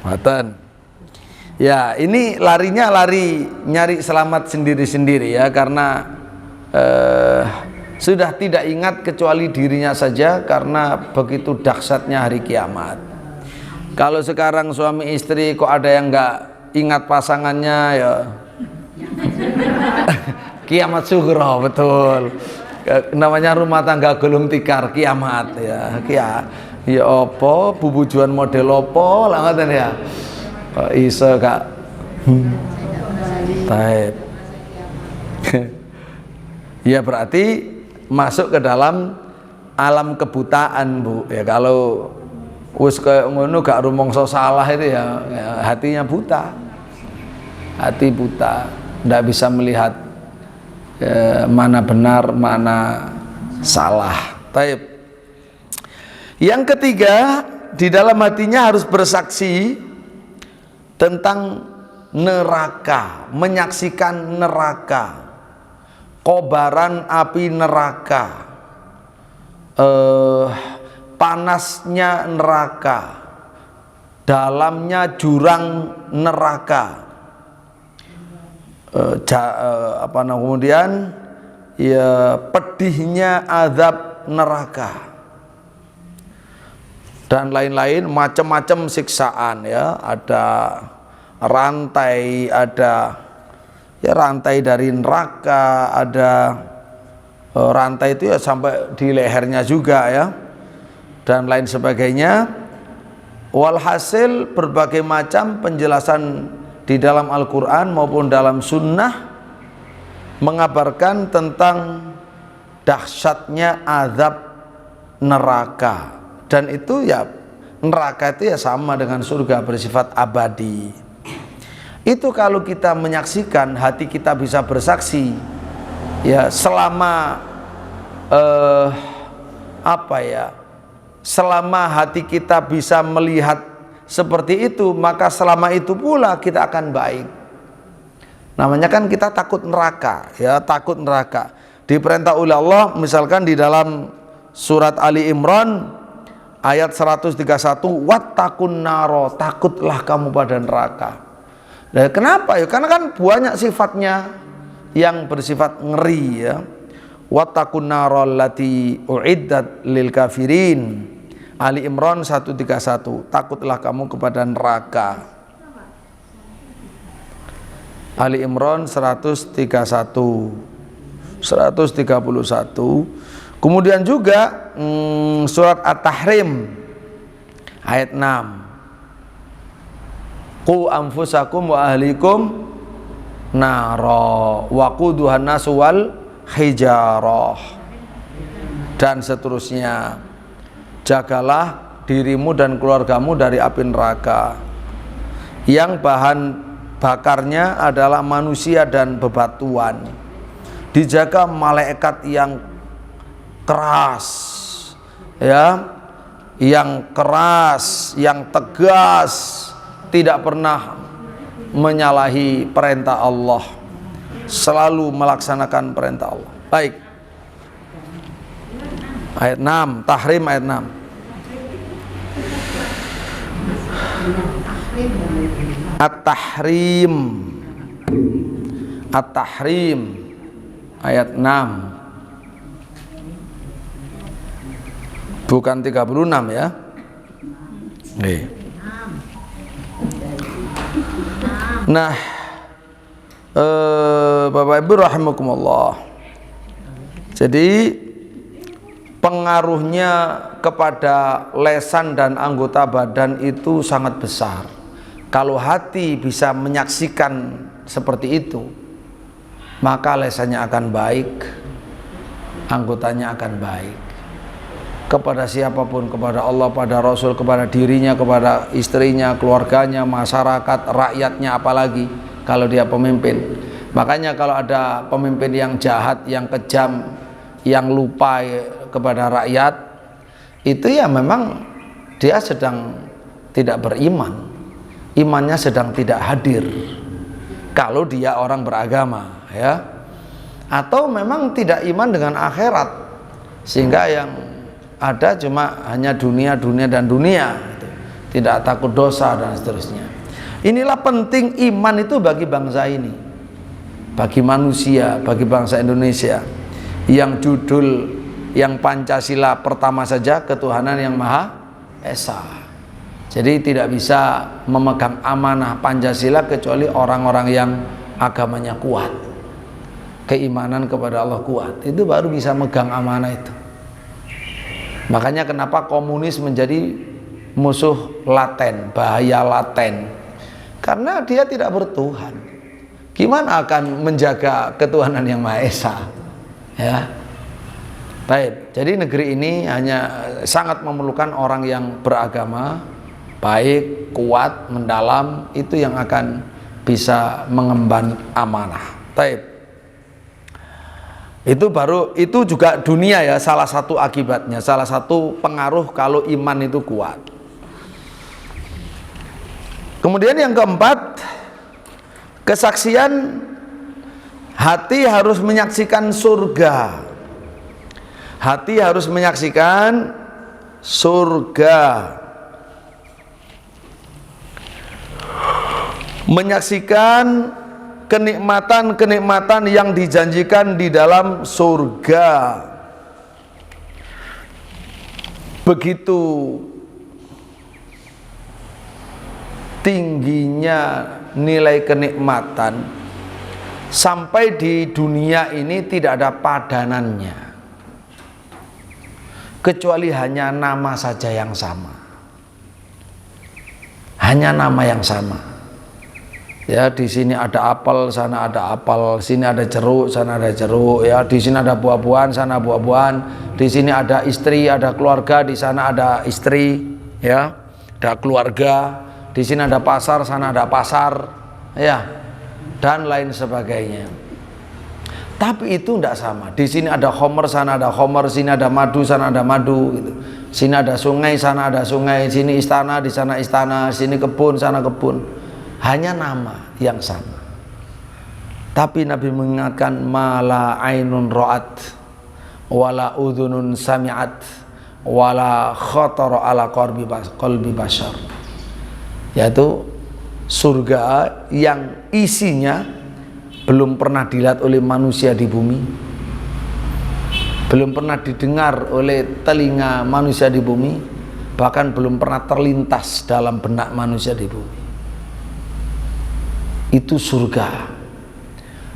pegatan. Ya, ini larinya lari nyari selamat sendiri-sendiri ya, karena sudah tidak ingat kecuali dirinya saja karena begitu dahsyatnya hari kiamat. Kalau sekarang suami istri kok ada yang nggak ingat pasangannya ya kiamat sugro, betul. Namanya rumah tangga gulung tikar, kiamat ya. Ya opo bubujuan model opo lah ngoten ya. Kok iso Kak? Taib. Ya berarti masuk ke dalam alam kebutaan, Bu. Ya kalau wis kayak ngono gak rumangsa salah itu ya, hatinya buta. Hati buta, ndak bisa melihat mana benar, mana salah. Taib. Yang ketiga, di dalam hatinya harus bersaksi tentang neraka, menyaksikan neraka, kobaran api neraka, panasnya neraka, dalamnya jurang neraka, kemudian ya pedihnya azab neraka dan lain-lain, macam-macam siksaan ya. Ada rantai, ada ya rantai dari neraka, ada rantai itu ya sampai di lehernya juga ya, dan lain sebagainya. Walhasil berbagai macam penjelasan di dalam Al-Quran maupun dalam sunnah mengabarkan tentang dahsyatnya azab neraka. Dan itu ya, neraka itu ya sama dengan surga, bersifat abadi. Itu kalau kita menyaksikan, hati kita bisa bersaksi ya, selama selama hati kita bisa melihat seperti itu, maka selama itu pula kita akan baik. Namanya kan kita takut neraka ya, takut neraka. Diperintah oleh Allah misalkan di dalam surat Ali Imran ayat 131, wattaqun naro, takutlah kamu pada neraka. Nah, kenapa ya? Karena kan banyak sifatnya yang bersifat ngeri ya. Wattaqun naro allati uiddat lil kafirin. Ali Imran 131, takutlah kamu kepada neraka. Ali Imran 131. Kemudian juga surat At-Tahrim ayat 6. Qu anfusakum wa ahlikum naro waquduhan nasu wal hijarah, dan seterusnya. Jagalah dirimu dan keluargamu dari api neraka yang bahan bakarnya adalah manusia dan bebatuan. Dijaga malaikat yang keras ya, yang keras, yang tegas, tidak pernah menyalahi perintah Allah, selalu melaksanakan perintah Allah. Baik, Ayat 6, Tahrim ayat 6. At-Tahrim. At-Tahrim ayat 6. Bukan 36 ya. Nah, Bapak Ibu rahimakumullah. Jadi pengaruhnya kepada lesan dan anggota badan itu sangat besar. Kalau hati bisa menyaksikan seperti itu, maka lesannya akan baik, anggotanya akan baik. Kepada siapapun, kepada Allah, pada Rasul, kepada dirinya, kepada istrinya, keluarganya, masyarakat, rakyatnya, apalagi kalau dia pemimpin. Makanya kalau ada pemimpin yang jahat, yang kejam, yang lupa kepada rakyat, itu ya memang dia sedang tidak beriman, imannya sedang tidak hadir. Kalau dia orang beragama, ya, atau memang tidak iman dengan akhirat, sehingga yang ada cuma hanya dunia, dunia dan dunia, tidak takut dosa dan seterusnya. Inilah penting iman itu bagi bangsa ini, bagi manusia, bagi bangsa Indonesia, yang judul yang Pancasila pertama saja ketuhanan yang Maha Esa. Jadi tidak bisa memegang amanah Pancasila kecuali orang-orang yang agamanya kuat, keimanan kepada Allah kuat, itu baru bisa megang amanah itu. Makanya kenapa komunis menjadi musuh laten, bahaya laten, karena dia tidak bertuhan. Gimana akan menjaga ketuhanan yang Maha Esa, ya? Baik, jadi negeri ini hanya sangat memerlukan orang yang beragama, baik, kuat, mendalam, itu yang akan bisa mengemban amanah. Baik. Itu juga dunia ya, salah satu akibatnya, salah satu pengaruh kalau iman itu kuat. Kemudian yang keempat, kesaksian hati harus menyaksikan surga. Hati harus menyaksikan surga. Menyaksikan kenikmatan-kenikmatan yang dijanjikan di dalam surga. Begitu tingginya nilai kenikmatan, sampai di dunia ini tidak ada padanannya, kecuali hanya nama saja yang sama. Hanya nama yang sama. Ya, di sini ada apel, sana ada apel, sini ada jeruk, sana ada jeruk, ya, di sini ada buah-buahan, sana buah-buahan, di sini ada istri, ada keluarga, di sana ada istri, ya, ada keluarga, di sini ada pasar, sana ada pasar, ya, dan lain sebagainya. Tapi itu tidak sama. Di sini ada khomer, sana ada khomer, sini ada madu, sana ada madu, gitu. Sini ada sungai, sana ada sungai, sini istana, di sana istana, sini kebun, sana kebun. Hanya nama yang sama. Tapi Nabi mengingatkan, mala ainun ra'at wala udhunun sami'at wala khatara ala qalbi bashar, yaitu surga yang isinya belum pernah dilihat oleh manusia di bumi, belum pernah didengar oleh telinga manusia di bumi, bahkan belum pernah terlintas dalam benak manusia di bumi. Itu surga.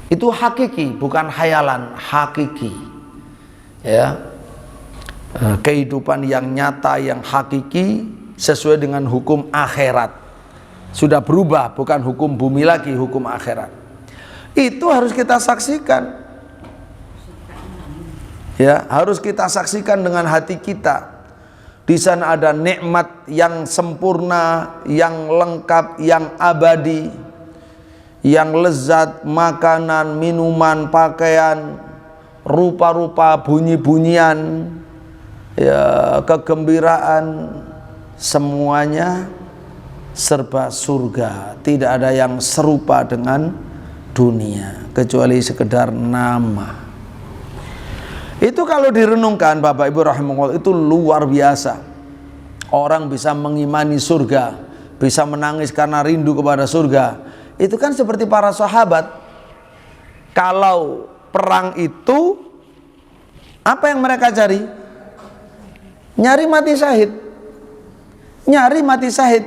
Itu hakiki, bukan khayalan, hakiki. Ya. Kehidupan yang nyata, yang hakiki, sesuai dengan hukum akhirat. Sudah berubah, bukan hukum bumi lagi, hukum akhirat. Itu harus kita saksikan. Ya, harus kita saksikan dengan hati kita. Di sana ada nikmat yang sempurna, yang lengkap, yang abadi, yang lezat, makanan, minuman, pakaian, rupa-rupa, bunyi-bunyian, ya, kegembiraan, semuanya serba surga. Tidak ada yang serupa dengan dunia kecuali sekedar nama. Itu kalau direnungkan Bapak Ibu rahimahullah, itu luar biasa. Orang bisa mengimani surga, bisa menangis karena rindu kepada surga. Itu kan seperti para sahabat. Kalau perang itu, apa yang mereka cari? Nyari mati syahid. Nyari mati syahid.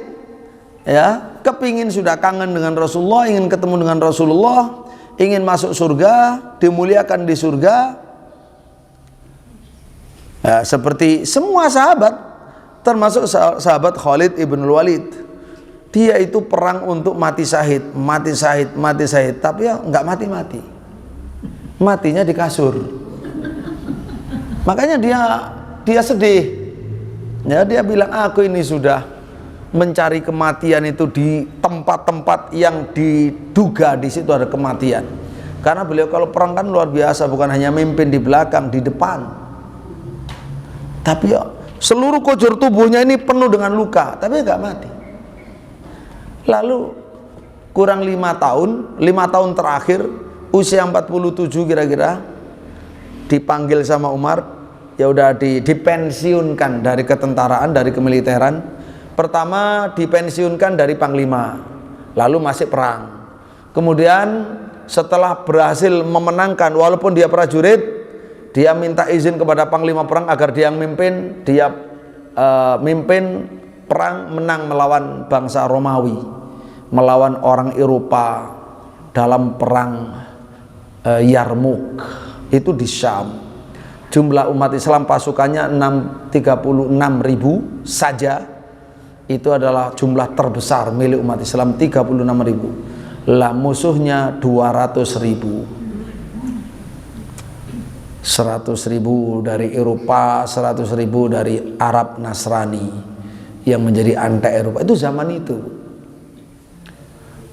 Ya, kepingin, sudah kangen dengan Rasulullah, ingin ketemu dengan Rasulullah, ingin masuk surga, dimuliakan di surga. Ya, seperti semua sahabat, termasuk sahabat Khalid ibn Walid, dia itu perang untuk mati syahid, mati syahid, mati syahid, tapi ya nggak mati-mati, matinya di kasur. Makanya dia sedih, ya, dia bilang, aku ini sudah mencari kematian itu di tempat-tempat yang diduga di situ ada kematian. Karena beliau kalau perang kan luar biasa, bukan hanya mimpin di belakang, di depan. Tapi ya, seluruh kujur tubuhnya ini penuh dengan luka, tapi nggak mati. Lalu kurang 5 tahun terakhir, usia 47 kira-kira, dipanggil sama Umar, ya udah dipensiunkan dari ketentaraan, dari kemiliteran. Pertama dipensiunkan dari panglima, lalu masih perang. Kemudian setelah berhasil memenangkan, walaupun dia prajurit, dia minta izin kepada panglima perang agar dia yang mimpin. Dia mimpin perang, menang melawan bangsa Romawi, melawan orang Eropa dalam perang Yarmouk, itu di Syam. Jumlah umat Islam pasukannya 36.000 saja. Itu adalah jumlah terbesar milik umat Islam, 36.000. Lah musuhnya 200.000. 100.000 dari Eropa, 100.000 dari Arab Nasrani yang menjadi anti Eropa. Itu zaman itu.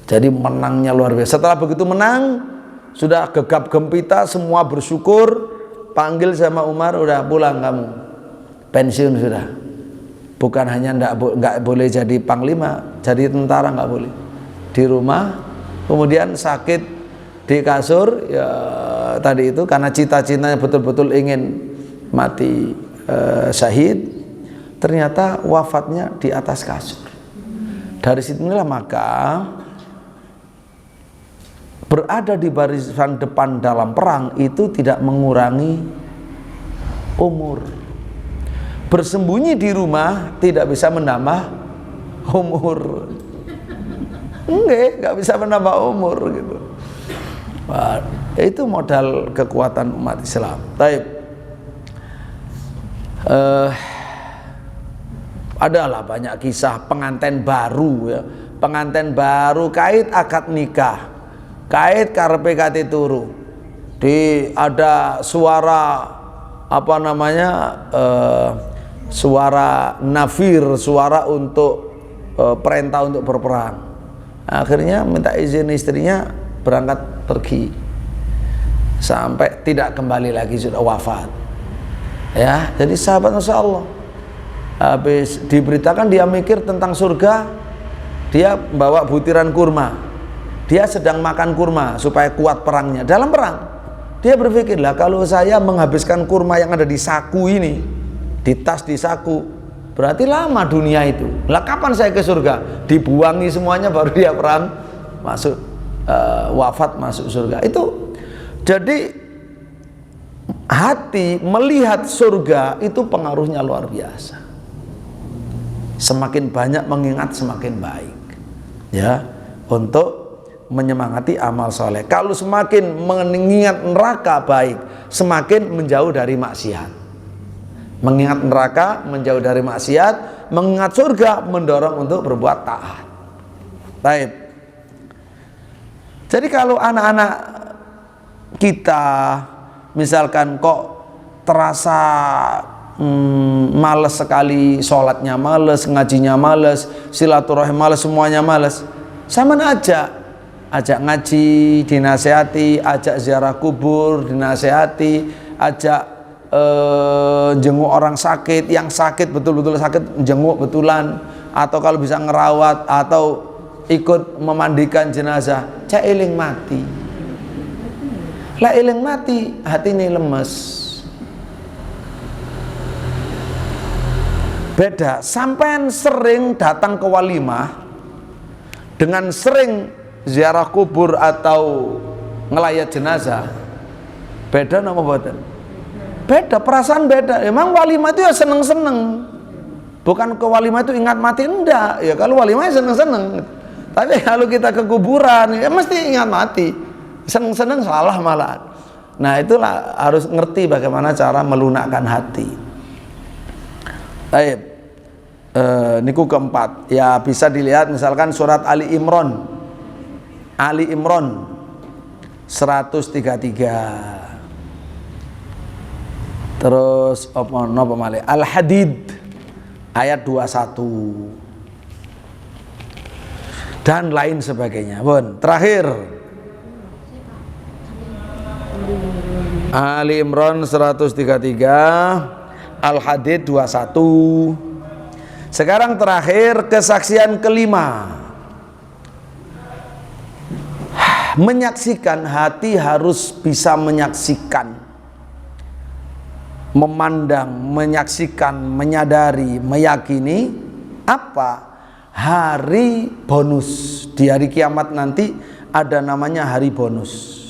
Jadi menangnya luar biasa. Setelah begitu menang, sudah gegap gempita, semua bersyukur. Panggil sama Umar, udah pulang kamu, pensiun sudah. Bukan hanya nggak boleh jadi panglima, jadi tentara nggak boleh. Di rumah, kemudian sakit di kasur, ya tadi itu karena cita-citanya betul-betul ingin mati syahid, ternyata wafatnya di atas kasur. Dari situlah maka berada di barisan depan dalam perang itu tidak mengurangi umur. Bersembunyi di rumah tidak bisa menambah umur. Nggak bisa menambah umur gitu. Wah, itu modal kekuatan umat Islam. Taib. Adalah banyak kisah pengantin baru ya. Pengantin baru kait akad nikah, kait karepe kate turu. Ada suara apa namanya? Suara nafir, suara untuk perintah untuk berperang. Akhirnya minta izin istrinya berangkat pergi, sampai tidak kembali lagi, sudah wafat. Ya, jadi sahabat Masya Allah, habis diberitakan dia mikir tentang surga, dia bawa butiran kurma, dia sedang makan kurma supaya kuat perangnya. Dalam perang dia berpikirlah, kalau saya menghabiskan kurma yang ada di saku ini, di tas, di saku, berarti lama dunia itu. Lah kapan saya ke surga? Dibuangi semuanya baru dia perang masuk, wafat masuk surga. Itu jadi hati melihat surga itu pengaruhnya luar biasa. Semakin banyak mengingat semakin baik, ya, untuk menyemangati amal soleh. Kalau semakin mengingat neraka baik, semakin menjauh dari maksiat. Mengingat neraka menjauh dari maksiat, mengingat surga mendorong untuk berbuat taat. Baik. Jadi kalau anak-anak kita misalkan kok terasa males sekali, sholatnya males, ngajinya males, silaturahim males, semuanya males, sama ajak ngaji dinasehati, ajak ziarah kubur dinasehati, ajak jenguk orang sakit, yang sakit betul-betul sakit jenguk betulan, atau kalau bisa ngerawat atau ikut memandikan jenazah. Cak eling mati, lah eling mati hati ini lemes, Beda. Sampean sering datang ke walimah dengan sering ziarah kubur atau ngelayat jenazah, beda nama boten? Beda, perasaan beda. Emang walimah itu ya seneng-seneng. Bukan ke walimah itu ingat mati, enggak. Ya kalau walimah ya seneng-seneng. Tapi kalau kita ke kuburan ya mesti ingat mati. Seneng-seneng salah malah. Nah, itulah harus ngerti bagaimana cara melunakkan hati. Baik. Niku keempat ya, bisa dilihat misalkan surat Ali Imran 133, terus apa malih Al-Hadid ayat 21 dan lain sebagainya. Bon, terakhir Ali Imran 133, Al-Hadid 21. Sekarang terakhir kesaksian kelima. Menyaksikan, hati harus bisa menyaksikan, memandang, menyaksikan, menyadari, meyakini apa? Hari bonus. Di hari kiamat nanti ada namanya hari bonus.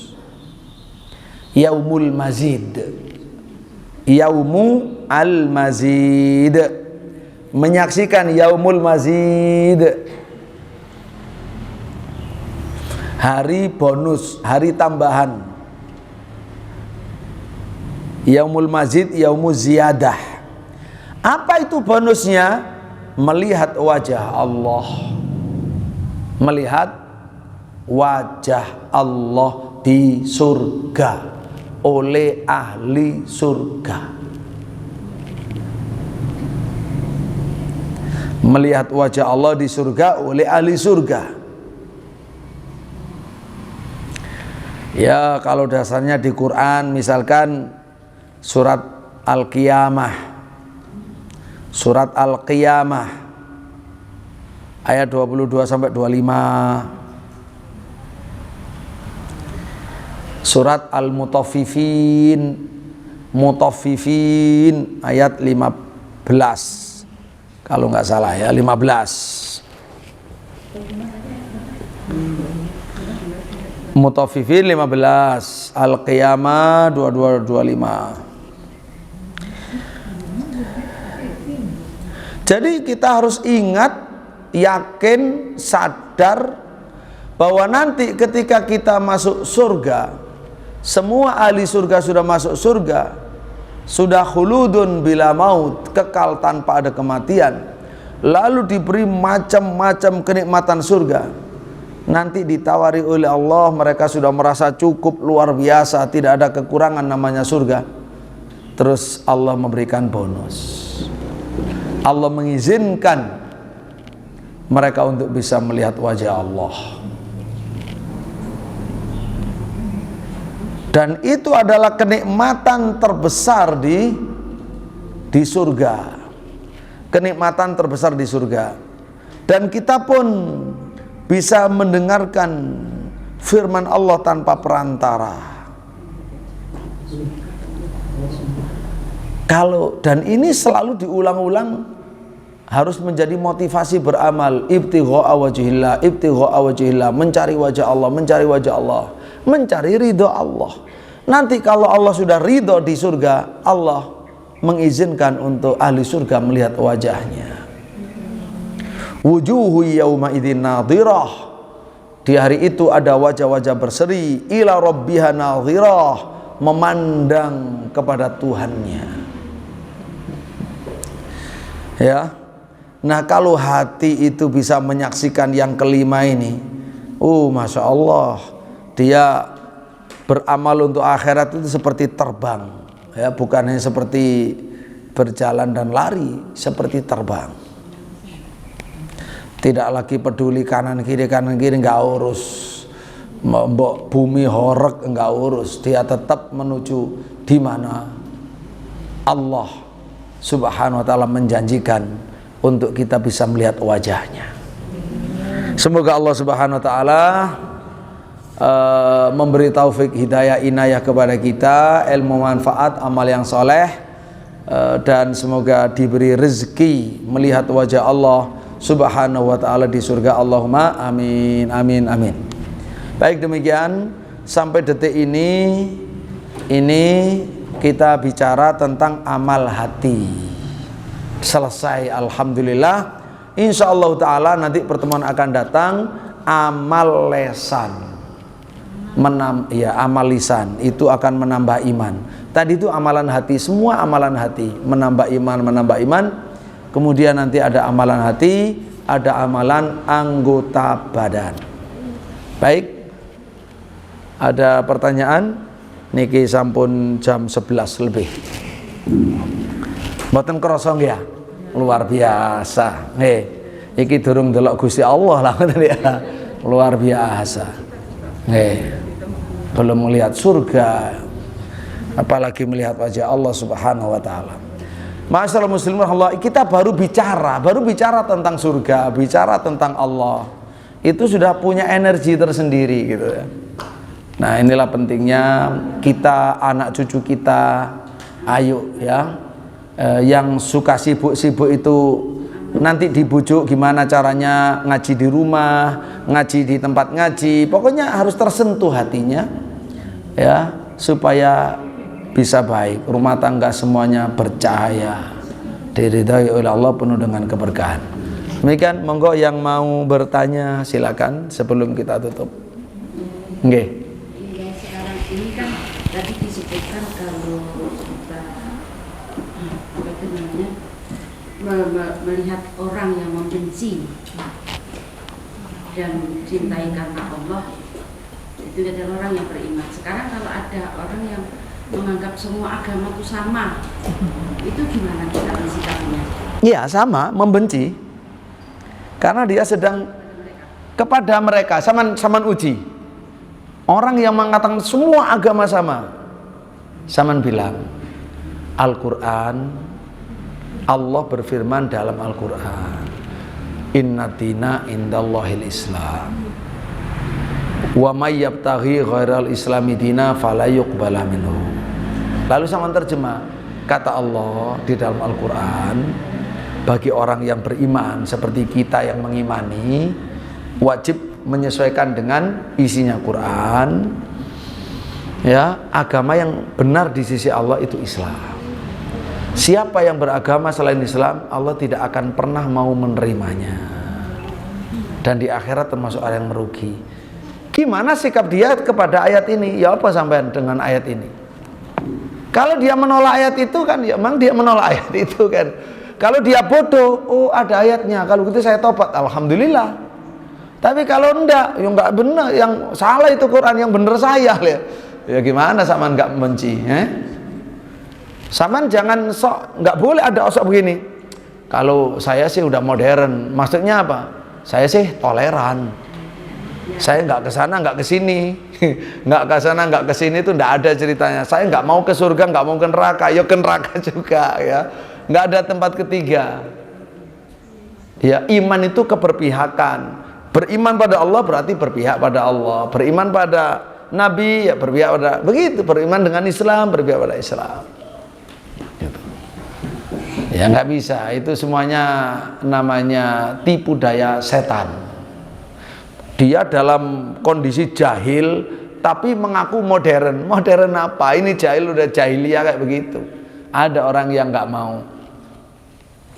Yaumul Mazid. Yaumu al-Mazid. Menyaksikan Yaumul Mazid, hari bonus, hari tambahan. Yaumul Mazid, Yaumul Ziyadah. Apa itu bonusnya? Melihat wajah Allah. Melihat wajah Allah di surga oleh ahli surga. Melihat wajah Allah di surga oleh ahli surga. Ya, kalau dasarnya di Quran misalkan surat Al-Qiyamah. Surat Al-Qiyamah ayat 22 sampai 25. Surat Al-Mutaffifin, Mutaffifin ayat 15. Kalau nggak salah ya, 15. Mutaffifin 15, Al-Qiyamah 22-25. Jadi kita harus ingat, yakin, sadar bahwa nanti ketika kita masuk surga, semua ahli surga sudah masuk surga, sudah khuludun bila maut, kekal tanpa ada kematian, lalu diberi macam-macam kenikmatan surga. Nanti ditawari oleh Allah, mereka sudah merasa cukup luar biasa, tidak ada kekurangan namanya surga. Terus Allah memberikan bonus. Allah mengizinkan mereka untuk bisa melihat wajah Allah. Dan itu adalah kenikmatan terbesar di surga. Kenikmatan terbesar di surga. Dan kita pun bisa mendengarkan firman Allah tanpa perantara. Dan ini selalu diulang-ulang, harus menjadi motivasi beramal. Ibtigha'a wajhillah, ibtigha'a wajhillah, mencari wajah Allah, mencari wajah Allah, mencari ridho Allah. Nanti kalau Allah sudah ridho di surga, Allah mengizinkan untuk ahli surga melihat wajahnya. Wujuhu yawma idzin nadhirah. Di hari itu ada wajah-wajah berseri, ila rabbiha nadhirah, memandang kepada Tuhannya. Ya. Nah, kalau hati itu bisa menyaksikan yang kelima ini, Masya Allah, dia beramal untuk akhirat itu seperti terbang, ya, bukan hanya seperti berjalan dan lari, seperti terbang. Tidak lagi peduli kanan kiri nggak urus, mbok bumi horeg nggak urus, dia tetap menuju di mana Allah Subhanahu wa ta'ala menjanjikan untuk kita bisa melihat wajahnya. Semoga Allah Subhanahu wa ta'ala memberi taufik hidayah inayah kepada kita, ilmu manfaat, amal yang soleh, dan semoga diberi rezeki melihat wajah Allah Subhanahu wa taala di surga. Allahumma amin amin amin. Baik, demikian sampai detik ini kita bicara tentang amal hati. Selesai alhamdulillah. Insyaallah taala nanti pertemuan akan datang amal lesan. Amal lisan itu akan menambah iman. Tadi itu amalan hati, semua amalan hati menambah iman. Kemudian nanti ada amalan hati, ada amalan anggota badan. Baik, ada pertanyaan? Niki sampun jam 11 lebih. Mboten krasa nggih ya? Luar biasa. Nggih. Iki durung delok Gusti Allah lah ngoten ya. Luar biasa. Nggih. Belum melihat surga, apalagi melihat wajah Allah Subhanahu wa taala. Masyaallah muslimin Allah, kita baru bicara tentang surga, bicara tentang Allah. Itu sudah punya energi tersendiri gitu ya. Nah, inilah pentingnya kita, anak cucu kita, ayo ya. Yang suka sibuk-sibuk itu nanti dibujuk gimana caranya ngaji di rumah, ngaji di tempat ngaji, pokoknya harus tersentuh hatinya ya, supaya bisa baik, rumah tangga semuanya bercahaya, diridhai oleh Allah, penuh dengan keberkahan. Demikian, monggo yang mau bertanya silakan sebelum kita tutup. Nggih. Iya, sekarang ini kan tadi disebutkan kalau kita melihat orang yang membenci dan cintai karena Allah, itu adalah orang yang beriman. Sekarang kalau ada orang yang menganggap semua agama itu sama, itu gimana kita bersikapnya? Iya, sama, membenci. Karena dia sedang kepada mereka, saman uji. Orang yang mengatakan semua agama sama, saman bilang, Al-Quran, Allah berfirman dalam Al-Quran, Inna dina indallahil Islam, wa may yabtaghi ghairal islami dina fala yuqbala minhu. Lalu sama terjemah, kata Allah di dalam Al-Quran, bagi orang yang beriman seperti kita yang mengimani, wajib menyesuaikan dengan isinya Quran ya. Agama yang benar di sisi Allah itu Islam. Siapa yang beragama selain Islam, Allah tidak akan pernah mau menerimanya, dan di akhirat termasuk orang yang merugi. Gimana sikap dia kepada ayat ini? Ya apa sampean dengan ayat ini? Kalau dia menolak ayat itu kan, ya memang dia menolak ayat itu kan. Kalau dia bodoh, oh ada ayatnya, kalau gitu saya tobat, alhamdulillah. Tapi kalau enggak, yang enggak benar, yang salah itu Quran, yang benar saya ya gimana sama enggak membenci? Sama jangan sok, enggak boleh ada sok begini. Kalau saya sih udah modern, maksudnya apa? Saya sih toleran. Saya enggak ke sana, enggak ke sini. Enggak ke sana, enggak ke sini itu enggak ada ceritanya. Saya enggak mau ke surga, enggak mau ke neraka, ya ke neraka juga ya. Nggak ada tempat ketiga ya. Iman itu keberpihakan. Beriman pada Allah berarti berpihak pada Allah, beriman pada Nabi ya berpihak pada, begitu. Beriman dengan Islam berpihak pada Islam gitu. Ya nggak bisa, itu semuanya namanya tipu daya setan. Dia dalam kondisi jahil tapi mengaku modern. Modern apa? Ini jahil, udah jahiliyah kayak begitu. Ada orang yang nggak mau.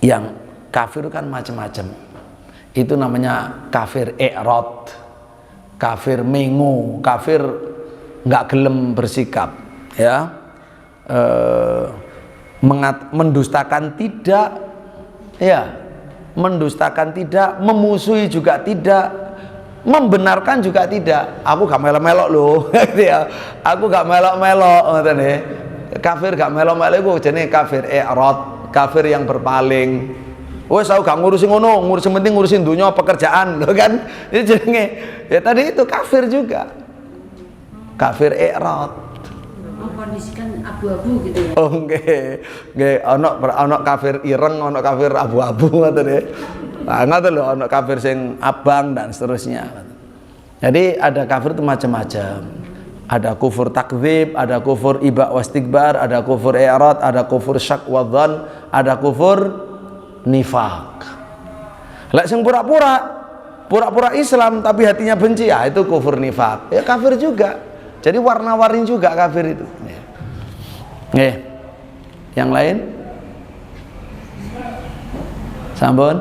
Yang kafir kan macam-macam. Itu namanya kafir i'rad, kafir mengu, kafir nggak gelem bersikap ya. Mendustakan tidak ya, mendustakan tidak, memusuhi juga tidak, membenarkan juga tidak. Aku gak melok-melok loh ya. Aku gak melok-melok ngoten nggih. Kafir gak melok-melok iku jenenge kafir i'rad, kafir yang berpaling. Wes aku gak ngurusin ngono, ngurusin penting ngurusin dunia pekerjaan loh kan. Itu jenenge ya tadi itu kafir juga. Kafir i'rad. Mengkondisikan abu-abu gitu ya. Oh nggih. Ono kafir ireng, ono kafir abu-abu ngoten nggih. Nah, ngoten lho, ono kafir sing abang dan seterusnya. Jadi ada kafir itu macam-macam. ada kufur takdzib, ada kufur iba wastikbar, ada kufur i'rad, ada kufur syak wa dzan, ada kufur nifaq. Lek sing pura-pura Islam tapi hatinya benci, ya itu kufur nifaq. Ya kafir juga. Jadi warna-warni juga kafir itu. Yang lain? Sampun?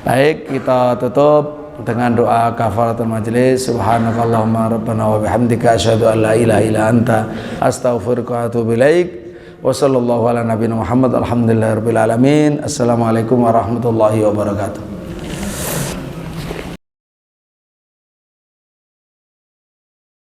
Baik, kita tutup dengan doa kafaratul majlis. Subhanakallahumma rabbana wa bihamdika asyhadu an la ilaha illa anta astaghfiruka wa atubu ilaik. Wa sallallahu ala nabiyina Muhammad alhamdulillahirabbil alamin. Assalamualaikum warahmatullahi wabarakatuh.